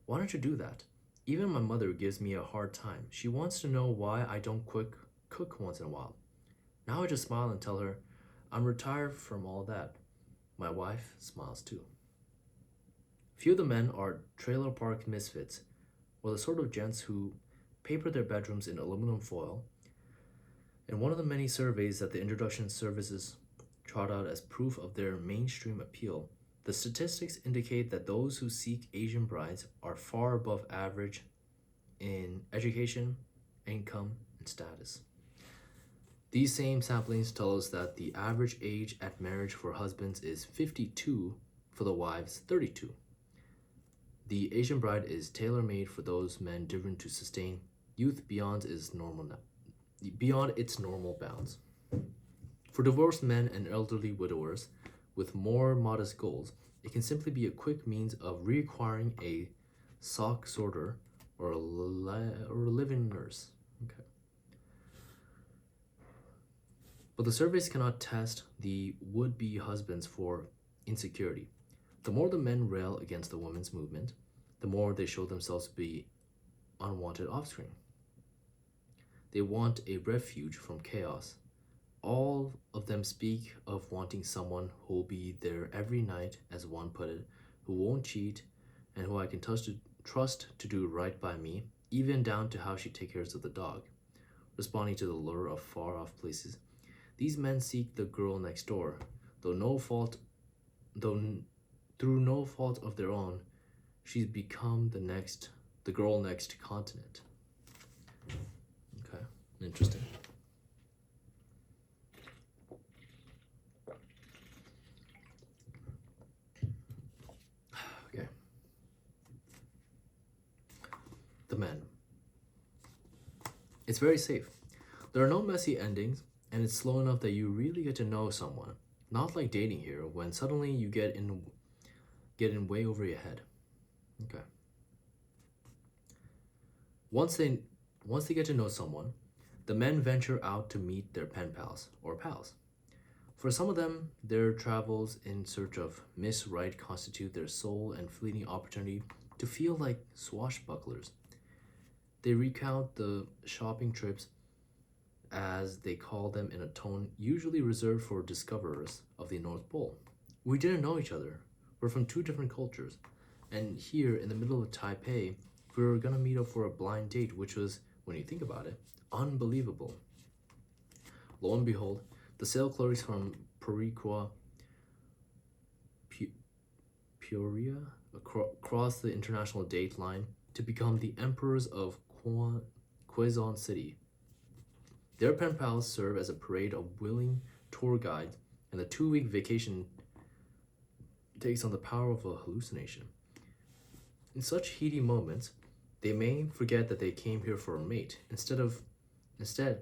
Why don't you do that? Even my mother gives me a hard time. She wants to know why I don't cook once in a while. Now I just smile and tell her I'm retired from all that. My wife smiles too. Few of the men are trailer park misfits, or the sort of gents who paper their bedrooms in aluminum foil. In one of the many surveys that the introduction services trot out as proof of their mainstream appeal, the statistics indicate that those who seek Asian brides are far above average in education, income, and status. These same samplings tell us that the average age at marriage for husbands is 52, for the wives 32. The Asian bride is tailor-made for those men driven to sustain youth beyond its normal bounds. For divorced men and elderly widowers with more modest goals, it can simply be a quick means of reacquiring a sock sorter or or a living nurse. Okay. But the surveys cannot test the would-be husbands for insecurity. The more the men rail against the women's movement, the more they show themselves to be unwanted offspring. They want a refuge from chaos. All of them speak of wanting someone who will be there every night, as one put it, who won't cheat, and who I can trust to do right by me, even down to how she takes care of the dog. Responding to the lure of far off places, these men seek the girl next door, though no fault, though through no fault of their own, she's become the girl next continent. Okay, interesting. Okay, the men. It's very safe. There are no messy endings, and it's slow enough that you really get to know someone. Not like dating here, when suddenly you get in way over your head. Okay. Once they once they get to know someone, the men venture out to meet their pen pals or pals. For some of them, their travels in search of Miss Right constitute their sole and fleeting opportunity to feel like swashbucklers. They recount the shopping trips as they call them in a tone usually reserved for discoverers of the North Pole. We didn't know each other. We're from two different cultures. And here in the middle of Taipei, we were gonna meet up for a blind date, which was, when you think about it, unbelievable. Lo and behold, the sale clerks from Puriqua, Peoria, cross the international date line to become the emperors of Quezon City. Their pen pals serve as a parade of willing tour guides, and the 2-week vacation takes on the power of a hallucination. In such heady moments, they may forget that they came here for a mate. Instead,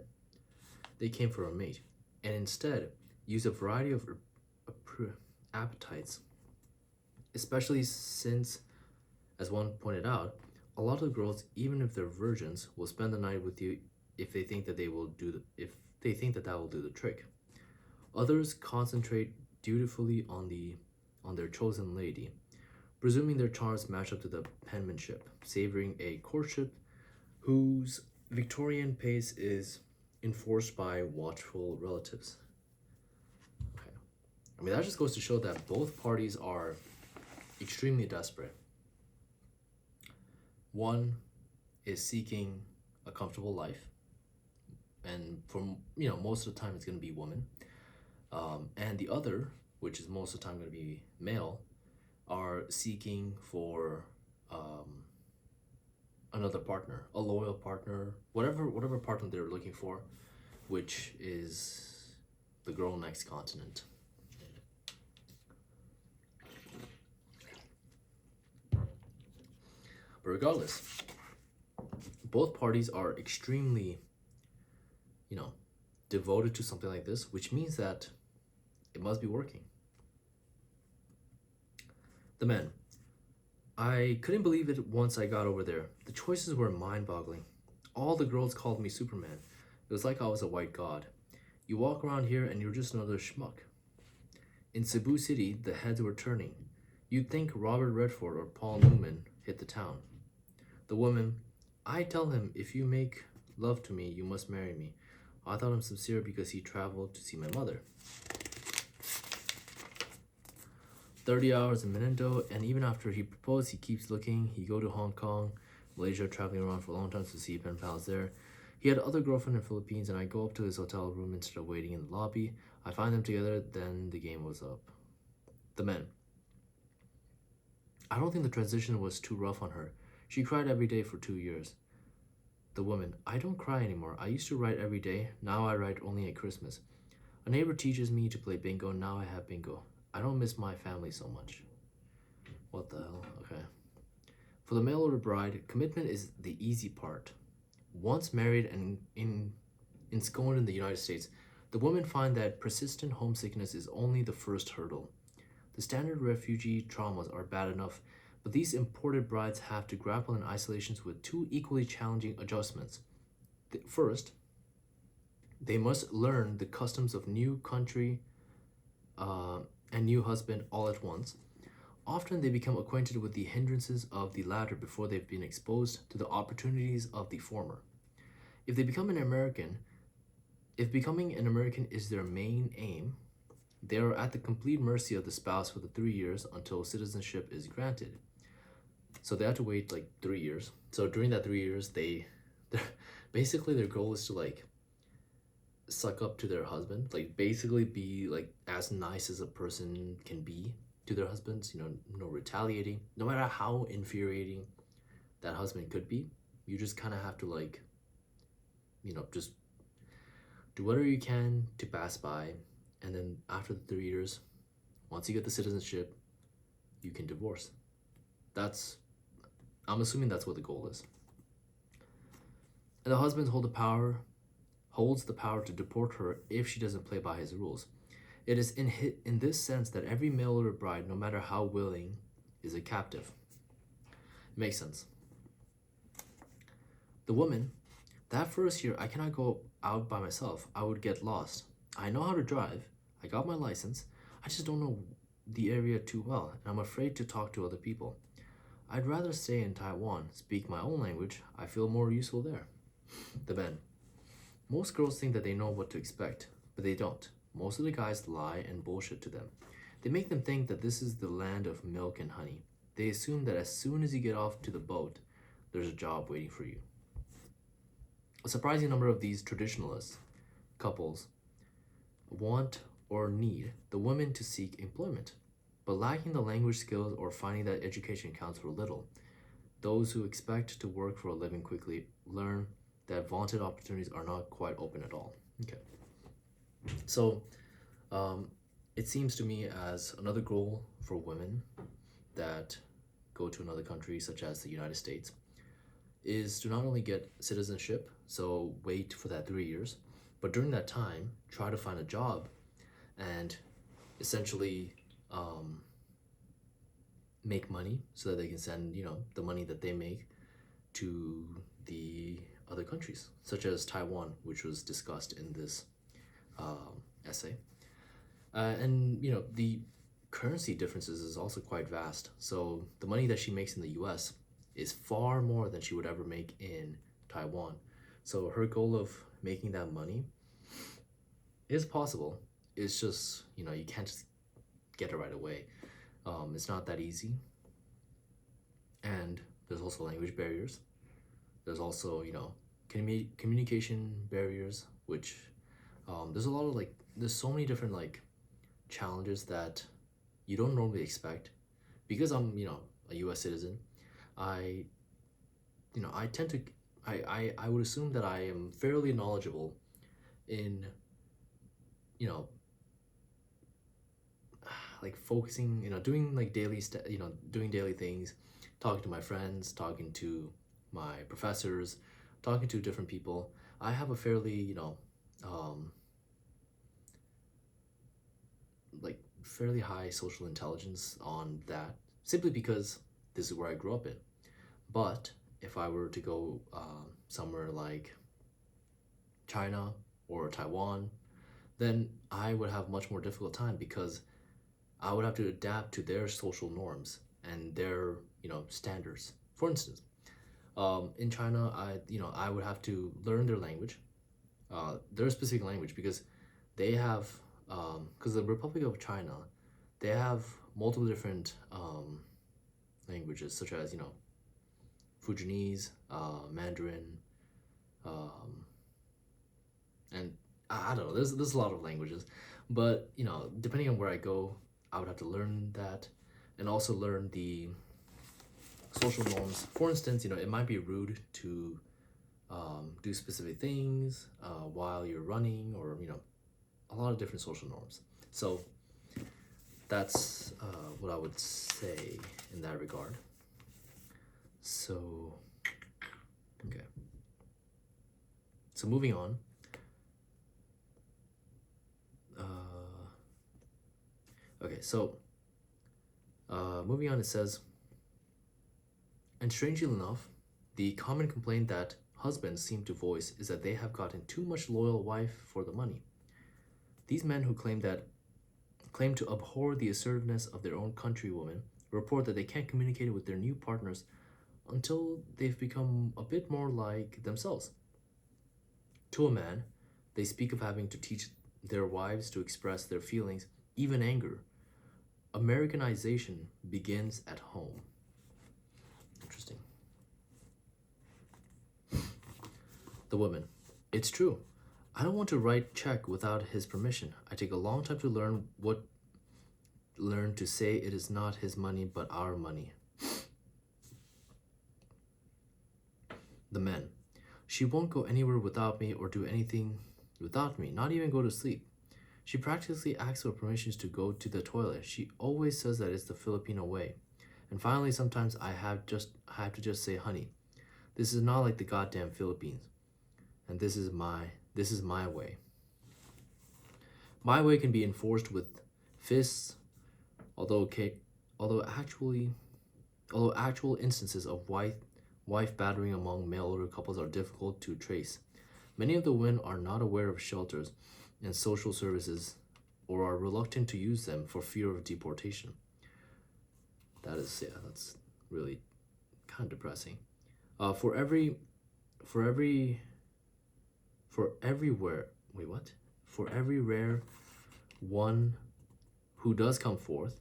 they came for a mate, and instead use a variety of appetites. Especially since, as one pointed out, a lot of girls, even if they're virgins, will spend the night with you if they think that that will do the trick. Others concentrate dutifully on their chosen lady, presuming their charms match up to the penmanship, savoring a courtship whose Victorian pace is enforced by watchful relatives. Okay. I mean, that just goes to show that both parties are extremely desperate. One is seeking a comfortable life, and most of the time it's going to be woman, and the other, which is most of the time going to be male, are seeking for another partner, a loyal partner, whatever partner they're looking for, which is the girl next continent. But regardless, both parties are extremely, devoted to something like this, which means that it must be working. The men. I couldn't believe it once I got over there. The choices were mind-boggling. All the girls called me Superman. It was like I was a white god. You walk around here and you're just another schmuck. In Cebu City, the heads were turning. You'd think Robert Redford or Paul Newman hit the town. The woman, I tell him, if you make love to me, you must marry me. I thought him sincere because he traveled to see my mother. 30 hours in Menendo, and even after he proposed, he keeps looking. He go to Hong Kong, Malaysia, traveling around for a long time to see pen pals there. He had other girlfriend in the Philippines, and I go up to his hotel room instead of waiting in the lobby. I find them together, then the game was up. The men. I don't think the transition was too rough on her. She cried every day for 2 years. The woman. I don't cry anymore. I used to write every day. Now I write only at Christmas. A neighbor teaches me to play bingo. Now I have bingo. I don't miss my family so much. What the hell? Okay. For the mail order bride, commitment is the easy part. Once married and ensconced in the United States, the women find that persistent homesickness is only the first hurdle. The standard refugee traumas are bad enough, but these imported brides have to grapple in isolations with two equally challenging adjustments. First, they must learn the customs of new country and new husband all at once. Often they become acquainted with the hindrances of the latter before they've been exposed to the opportunities of the former. If becoming an American is their main aim, they are at the complete mercy of the spouse for the 3 years until citizenship is granted. So they have to wait like 3 years. So during that 3 years, basically their goal is to suck up to their husband, basically be as nice as a person can be to their husbands, no retaliating, no matter how infuriating that husband could be. You just kind of have to just do whatever you can to pass by, and then after the 3 years, once you get the citizenship, you can divorce. I'm assuming that's what the goal is. And the husband holds the power to deport her if she doesn't play by his rules. It is in this sense that every male order bride, no matter how willing, is a captive. Makes sense. The woman, that first year I cannot go out by myself. I would get lost. I know how to drive. I got my license. I just don't know the area too well, and I'm afraid to talk to other people. I'd rather stay in Taiwan, speak my own language. I feel more useful there. The men. Most girls think that they know what to expect, but they don't. Most of the guys lie and bullshit to them. They make them think that this is the land of milk and honey. They assume that as soon as you get off to the boat, there's a job waiting for you. A surprising number of these traditionalist couples want or need the women to seek employment, but lacking the language skills or finding that education counts for little. Those who expect to work for a living quickly learn that vaunted opportunities are not quite open at all. Okay. So, it seems to me as another goal for women that go to another country, such as the United States, is to not only get citizenship, so wait for that 3 years, but during that time, try to find a job and essentially make money so that they can send, the money that they make to the other countries, such as Taiwan, which was discussed in this essay. And the currency differences is also quite vast. So the money that she makes in the U.S. is far more than she would ever make in Taiwan. So her goal of making that money is possible. It's just you can't just get it right away. It's not that easy. And there's also language barriers. There's also communication barriers, which there's a lot of there's so many different challenges that you don't normally expect. Because I'm a U.S. citizen, I tend to I would assume that I am fairly knowledgeable in focusing, doing doing daily things, talking to my friends, talking to my professors, talking to different people. I have a fairly fairly high social intelligence on that, simply because this is where I grew up in. But if I were to go somewhere like China or Taiwan, then I would have much more difficult time, because I would have to adapt to their social norms and their standards. For instance, in China, I would have to learn their language, their specific language, because they have because the Republic of China, they have multiple different languages, such as Fujianese, Mandarin, and I don't know. There's a lot of languages, but depending on where I go, I would have to learn that, and also learn the social norms. For instance, it might be rude to do specific things while you're running, or a lot of different social norms. So that's what I would say in that regard. So, okay. So moving on. Okay, so moving on, it says, and strangely enough, the common complaint that husbands seem to voice is that they have gotten too much loyal wife for the money. These men who claim to abhor the assertiveness of their own countrywomen report that they can't communicate with their new partners until they've become a bit more like themselves. To a man, they speak of having to teach their wives to express their feelings, even anger. Americanization begins at home. Interesting. The woman. It's true. I don't want to write check without his permission. I take a long time to learn to say it is not his money but our money. The men. She won't go anywhere without me or do anything without me, not even go to sleep. She practically asks for permissions to go to the toilet. She always says that it's the Filipino way. And finally, sometimes I have to just say, honey, this is not like the goddamn Philippines. And this is my way. My way can be enforced with fists, although actual instances of wife battering among mail order couples are difficult to trace. Many of the women are not aware of shelters and social services, or are reluctant to use them for fear of deportation. That's really kind of depressing. For every rare one who does come forth,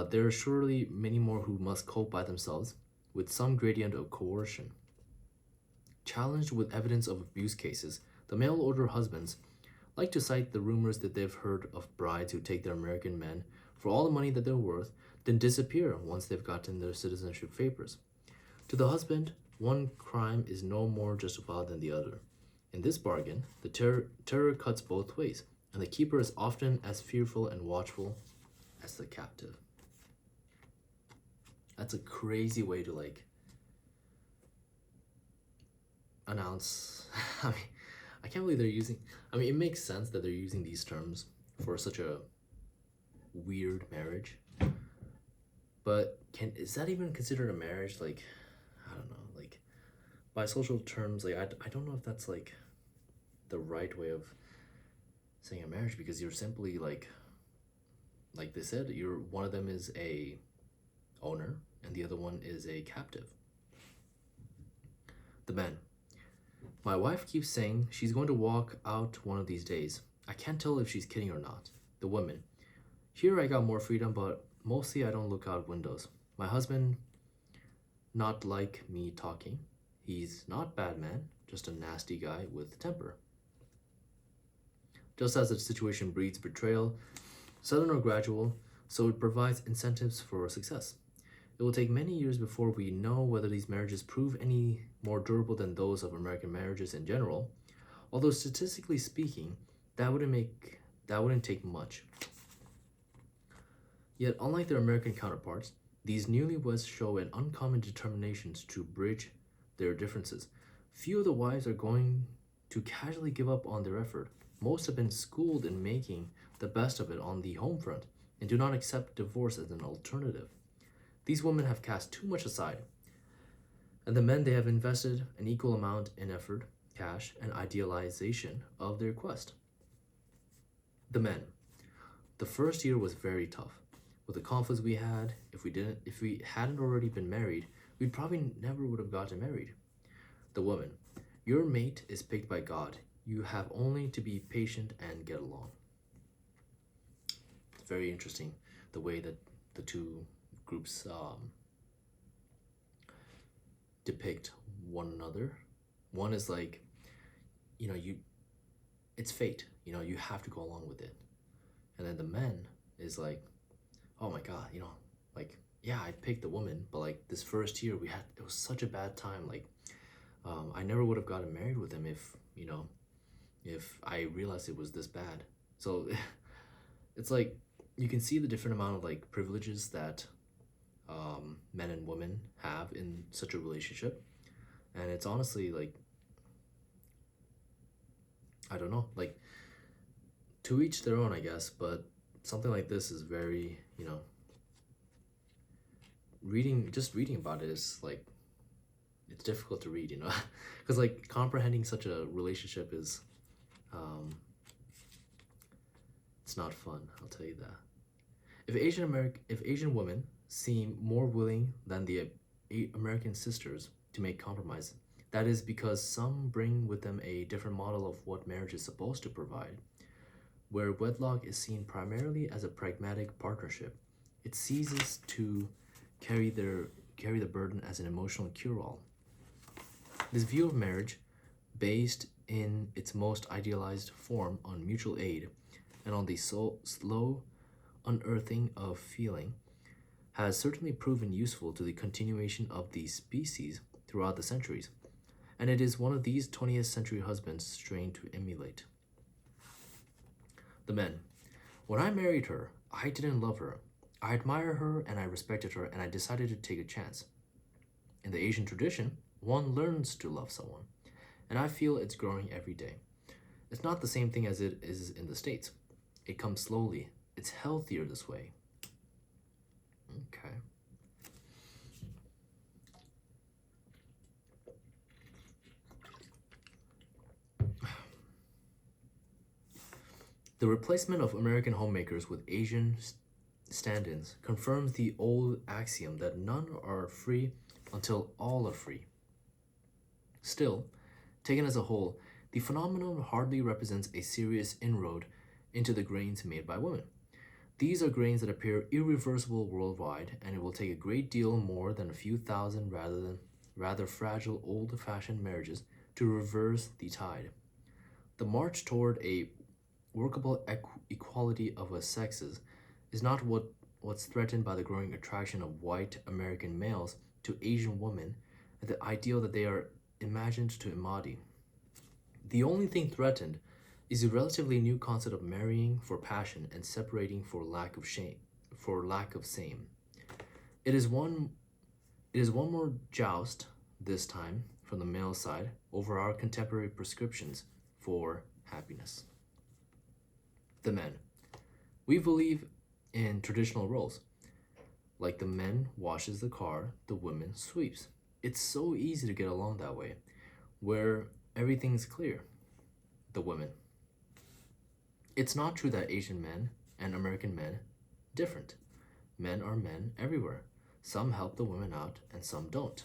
there are surely many more who must cope by themselves with some gradient of coercion. Challenged with evidence of abuse cases, the mail order husbands like to cite the rumors that they've heard of brides who take their American men for all the money that they're worth, then disappear once they've gotten their citizenship papers. To the husband, one crime is no more justified than the other. In this bargain, the terror cuts both ways, and the keeper is often as fearful and watchful as the captive. That's a crazy way to announce. I mean, I can't believe they're using. I mean, it makes sense that they're using these terms for such a weird marriage. But is that even considered a marriage? Like, I don't know. Like, by social terms, I don't know if that's the right way of saying a marriage, because you're simply like they said, you're one of them is a owner and the other one is a captive. The man. My wife keeps saying she's going to walk out one of these days. I can't tell if she's kidding or not. The woman. Here I got more freedom, but mostly I don't look out windows. My husband not like me talking. He's not bad man, just a nasty guy with temper. Just as the situation breeds betrayal, sudden or gradual, so it provides incentives for success. It will take many years before we know whether these marriages prove any more durable than those of American marriages in general, although statistically speaking, that wouldn't take much. Yet, unlike their American counterparts, these newlyweds show an uncommon determination to bridge their differences. Few of the wives are going to casually give up on their effort. Most have been schooled in making the best of it on the home front and do not accept divorce as an alternative. These women have cast too much aside, and the men they have invested an equal amount in effort, cash, and idealization of their quest. The men. The first year was very tough. With the conflicts we had, if we hadn't already been married, we probably never would have gotten married. The woman. Your mate is picked by God. You have only to be patient and get along. It's very interesting the way that the two groups depict one another. One is like, it's fate. You have to go along with it. And then the men is like, oh my God, yeah, I picked the woman, but this first year it was such a bad time. I never would have gotten married with him if I realized it was this bad. So it's like you can see the different amount of privileges that men and women have in such a relationship, and it's honestly I don't know, to each their own, I guess. But something like this is very reading about it is it's difficult to read, because comprehending such a relationship is it's not fun, I'll tell you that. If Asian women seem more willing than the American sisters to make compromise, that is because some bring with them a different model of what marriage is supposed to provide. Where wedlock is seen primarily as a pragmatic partnership, it ceases to carry the burden as an emotional cure-all. This view of marriage, based in its most idealized form on mutual aid and on the slow unearthing of feeling, has certainly proven useful to the continuation of the species throughout the centuries, and it is one of these 20th century husbands strained to emulate. The men. When I married her, I didn't love her. I admire her and I respected her, and I decided to take a chance. In the Asian tradition, one learns to love someone, and I feel it's growing every day. It's not the same thing as it is in the States. It comes slowly. It's healthier this way. Okay. The replacement of American homemakers with Asian stand-ins confirms the old axiom that none are free until all are free. Still, taken as a whole, the phenomenon hardly represents a serious inroad into the gains made by women. These are grains that appear irreversible worldwide, and it will take a great deal more than a few thousand rather fragile old-fashioned marriages to reverse the tide. The march toward a workable equality of the sexes is not what's threatened by the growing attraction of white American males to Asian women and the ideal that they are imagined to embody. The only thing threatened is the relatively new concept of marrying for passion and separating for lack of same. It is one it is one more joust, this time from the male side, over our contemporary prescriptions for happiness. The men. We believe in traditional roles. Like the men washes the car, the women sweeps. It's so easy to get along that way, where everything's clear. The women. It's not true that Asian men and American men different. Men are men everywhere. Some help the women out and some don't.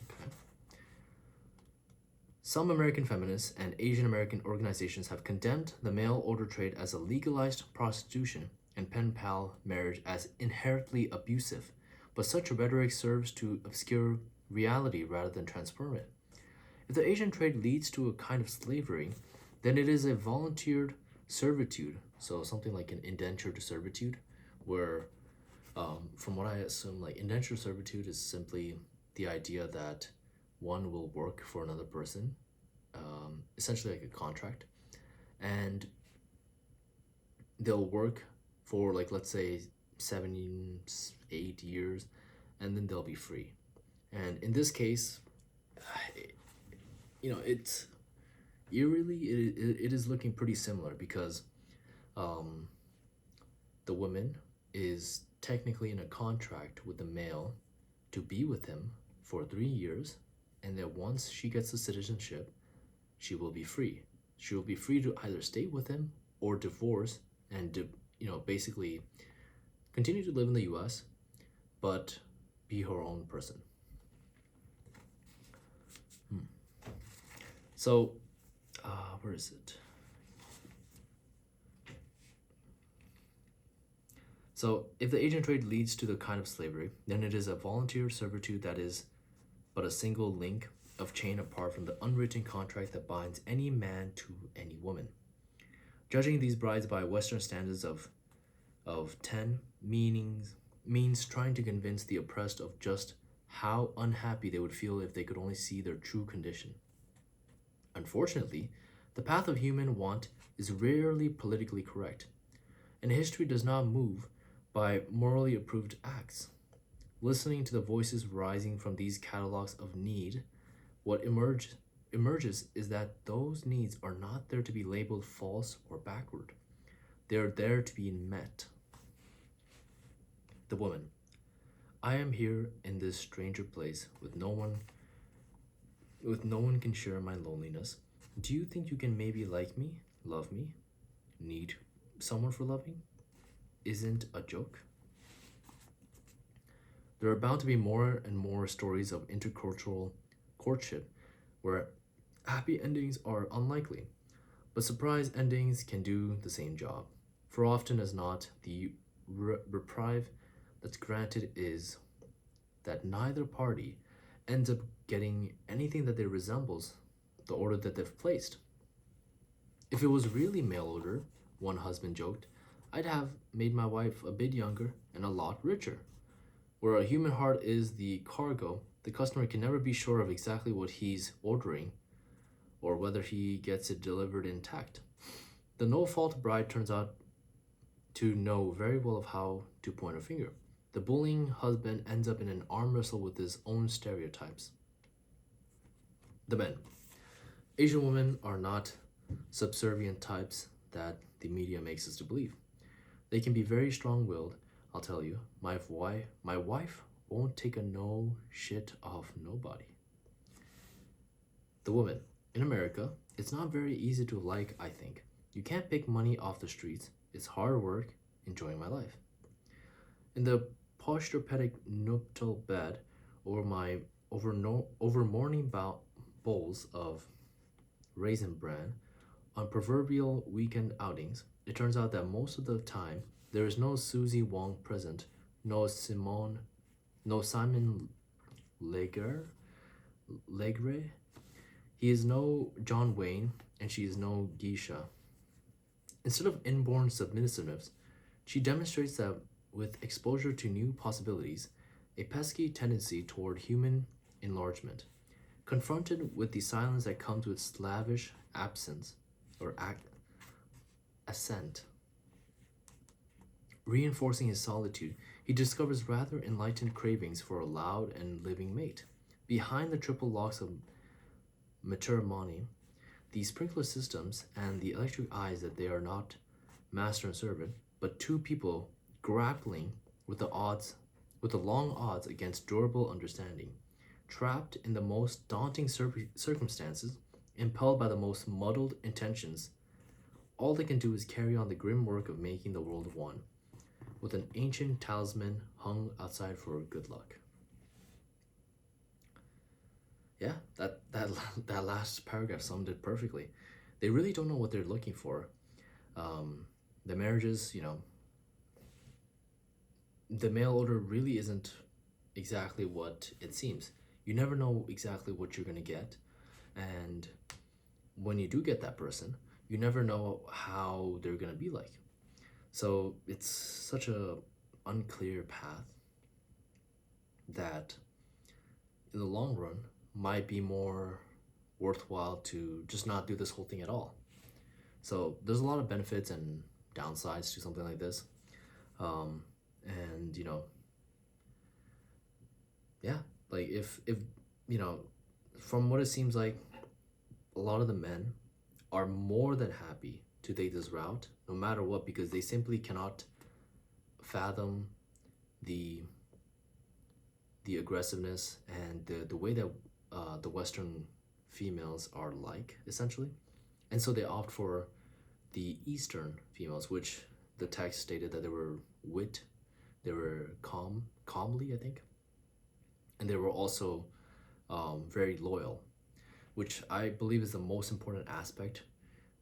Okay. Some American feminists and Asian American organizations have condemned the mail order trade as a legalized prostitution and pen pal marriage as inherently abusive, but such rhetoric serves to obscure reality rather than transform it. If the Asian trade leads to a kind of slavery, then it is a volunteered servitude, so something like an indentured servitude, where, from what I assume, like indentured servitude is simply the idea that one will work for another person, essentially like a contract, and they'll work for like let's say 7, 8 years, and then they'll be free. And in this case, it's eerily it is looking pretty similar because um, the woman is technically in a contract with the male to be with him for 3 years, and that once she gets the citizenship, she will be free. She will be free to either stay with him or divorce and basically continue to live in the U.S. but be her own person. So, where is it? So, if the Asian trade leads to the kind of slavery, then it is a volunteer servitude that is but a single link of chain apart from the unwritten contract that binds any man to any woman. Judging these brides by Western standards of 10 means trying to convince the oppressed of just how unhappy they would feel if they could only see their true condition. Unfortunately, the path of human want is rarely politically correct, and history does not move by morally approved acts. Listening to the voices rising from these catalogs of need, what emerges is that those needs are not there to be labeled false or backward. They are there to be met. The woman. I am here in this stranger place with no one can share my loneliness. Do you think you can maybe like me, love me, need someone for loving? Isn't a joke? There are bound to be more and more stories of intercultural courtship where happy endings are unlikely, but surprise endings can do the same job. For often as not, the reprieve that's granted is that neither party ends up getting anything that they resembles the order that they've placed. If it was really mail order, one husband joked, I'd have made my wife a bit younger and a lot richer. Where a human heart is the cargo, the customer can never be sure of exactly what he's ordering or whether he gets it delivered intact. The no-fault bride turns out to know very well of how to point a finger. The bullying husband ends up in an arm wrestle with his own stereotypes. The men. Asian women are not subservient types that the media makes us to believe. They can be very strong-willed, I'll tell you. My wife won't take a no shit off nobody. The woman. In America, it's not very easy to like, I think. You can't pick money off the streets. It's hard work, enjoying my life. In the posturepedic nuptial bed, over morning bowls of raisin bran, on proverbial weekend outings, it turns out that most of the time There is no Susie Wong present, no no Simon Legre, Legre. He is no John Wayne, and she is no Geisha. Instead of inborn submissiveness, she demonstrates that with exposure to new possibilities, a pesky tendency toward human enlargement. Confronted with the silence that comes with slavish absence or assent, reinforcing his solitude, he discovers rather enlightened cravings for a loud and living mate. Behind the triple locks of matrimony, the sprinkler systems and the electric eyes that they are not master and servant, but two people grappling with the long odds against durable understanding, trapped in the most daunting circumstances, impelled by the most muddled intentions. All they can do is carry on the grim work of making the world one, with an ancient talisman hung outside for good luck. Yeah, that last paragraph summed it perfectly. They really don't know what they're looking for. The marriages, the mail order really isn't exactly what it seems. You never know exactly what you're gonna get, and when you do get that person, you never know how they're gonna be like. So it's such a unclear path that in the long run might be more worthwhile to just not do this whole thing at all. So there's a lot of benefits and downsides to something like this. Um, and yeah, like if you know, from what it seems like, a lot of the men are more than happy to take this route, no matter what, because they simply cannot fathom the aggressiveness and the way that the Western females are like, essentially, and so they opt for the Eastern females, which the text stated that they were wit, they were calmly, I think, and they were also very loyal, which I believe is the most important aspect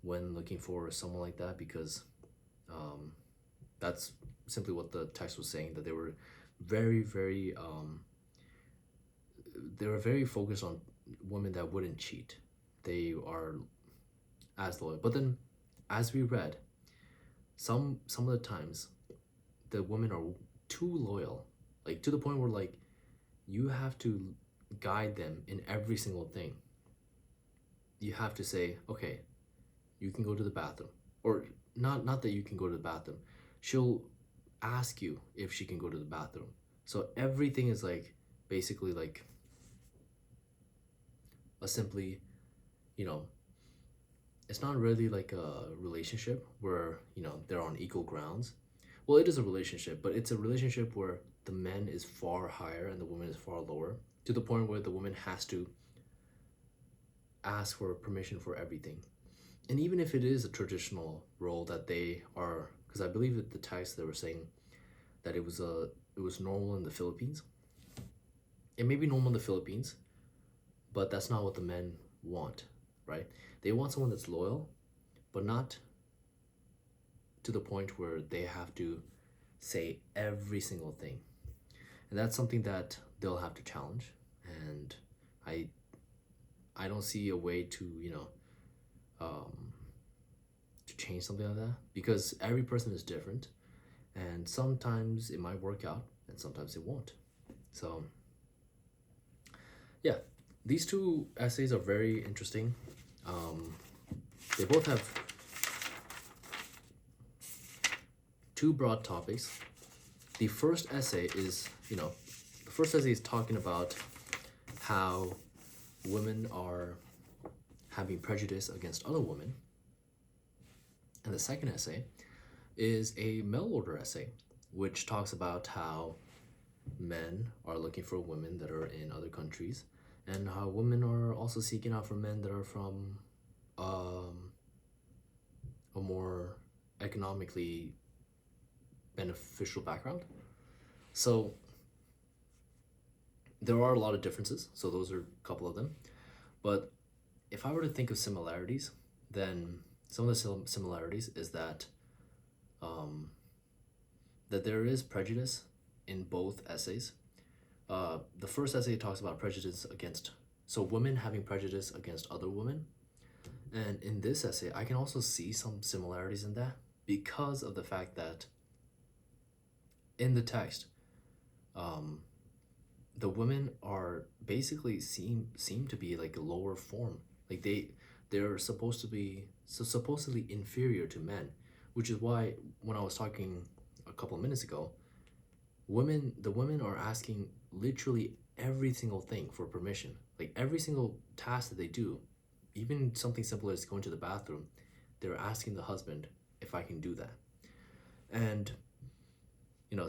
when looking for someone like that, because um, that's simply what the text was saying, that they were very, very they were very focused on women that wouldn't cheat. They are as loyal. But then, as we read, some of the times the women are too loyal, like to the point where like you have to guide them in every single thing. You have to say, okay, you can go to the bathroom, or not that you can go to the bathroom. She'll ask you if she can go to the bathroom. So everything is like basically like a simply, you know, it's not really like a relationship where, they're on equal grounds. Well, it is a relationship, but it's a relationship where the man is far higher and the woman is far lower, to the point where the woman has to ask for permission for everything. And even if it is a traditional role that they are, because I believe that the text they were saying that it was normal in the Philippines. It may be normal in the Philippines, but that's not what the men want, right? They want someone that's loyal, but not to the point where they have to say every single thing. And that's something that they'll have to challenge. And I I don't see a way to, um, to change something like that, because every person is different, and sometimes it might work out and sometimes it won't. So yeah, these two essays are very interesting. Um, they both have two broad topics. The first essay is, the first essay is talking about how women are having prejudice against other women. And the second essay is a mail order essay, which talks about how men are looking for women that are in other countries, and how women are also seeking out for men that are from a more economically beneficial background. So there are a lot of differences, so those are a couple of them. But if I were to think of similarities, then some of the similarities is that um, that there is prejudice in both essays. The first essay talks about prejudice against, so women having prejudice against other women. And in this essay, I can also see some similarities in that because of the fact that in the text, um, the women are basically seem to be like a lower form. Like they're supposed to be supposedly inferior to men, which is why when I was talking a couple of minutes ago, the women are asking literally every single thing for permission. Like every single task that they do, even something simple as going to the bathroom, they're asking the husband if I can do that. And you know,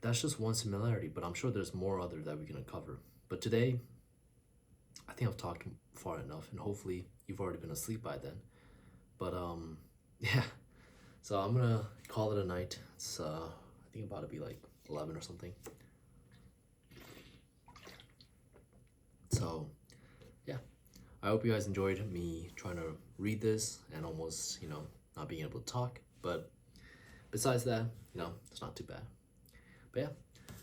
that's just one similarity, but I'm sure there's more other that we can uncover. But today, I think I've talked far enough, and hopefully you've already been asleep by then. But yeah. So I'm gonna call it a night. It's I think about to be like 11 or something. So yeah, I hope you guys enjoyed me trying to read this and almost not being able to talk. But besides that, it's not too bad. But yeah,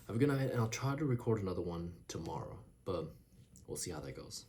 have a good night, and I'll try to record another one tomorrow, but we'll see how that goes.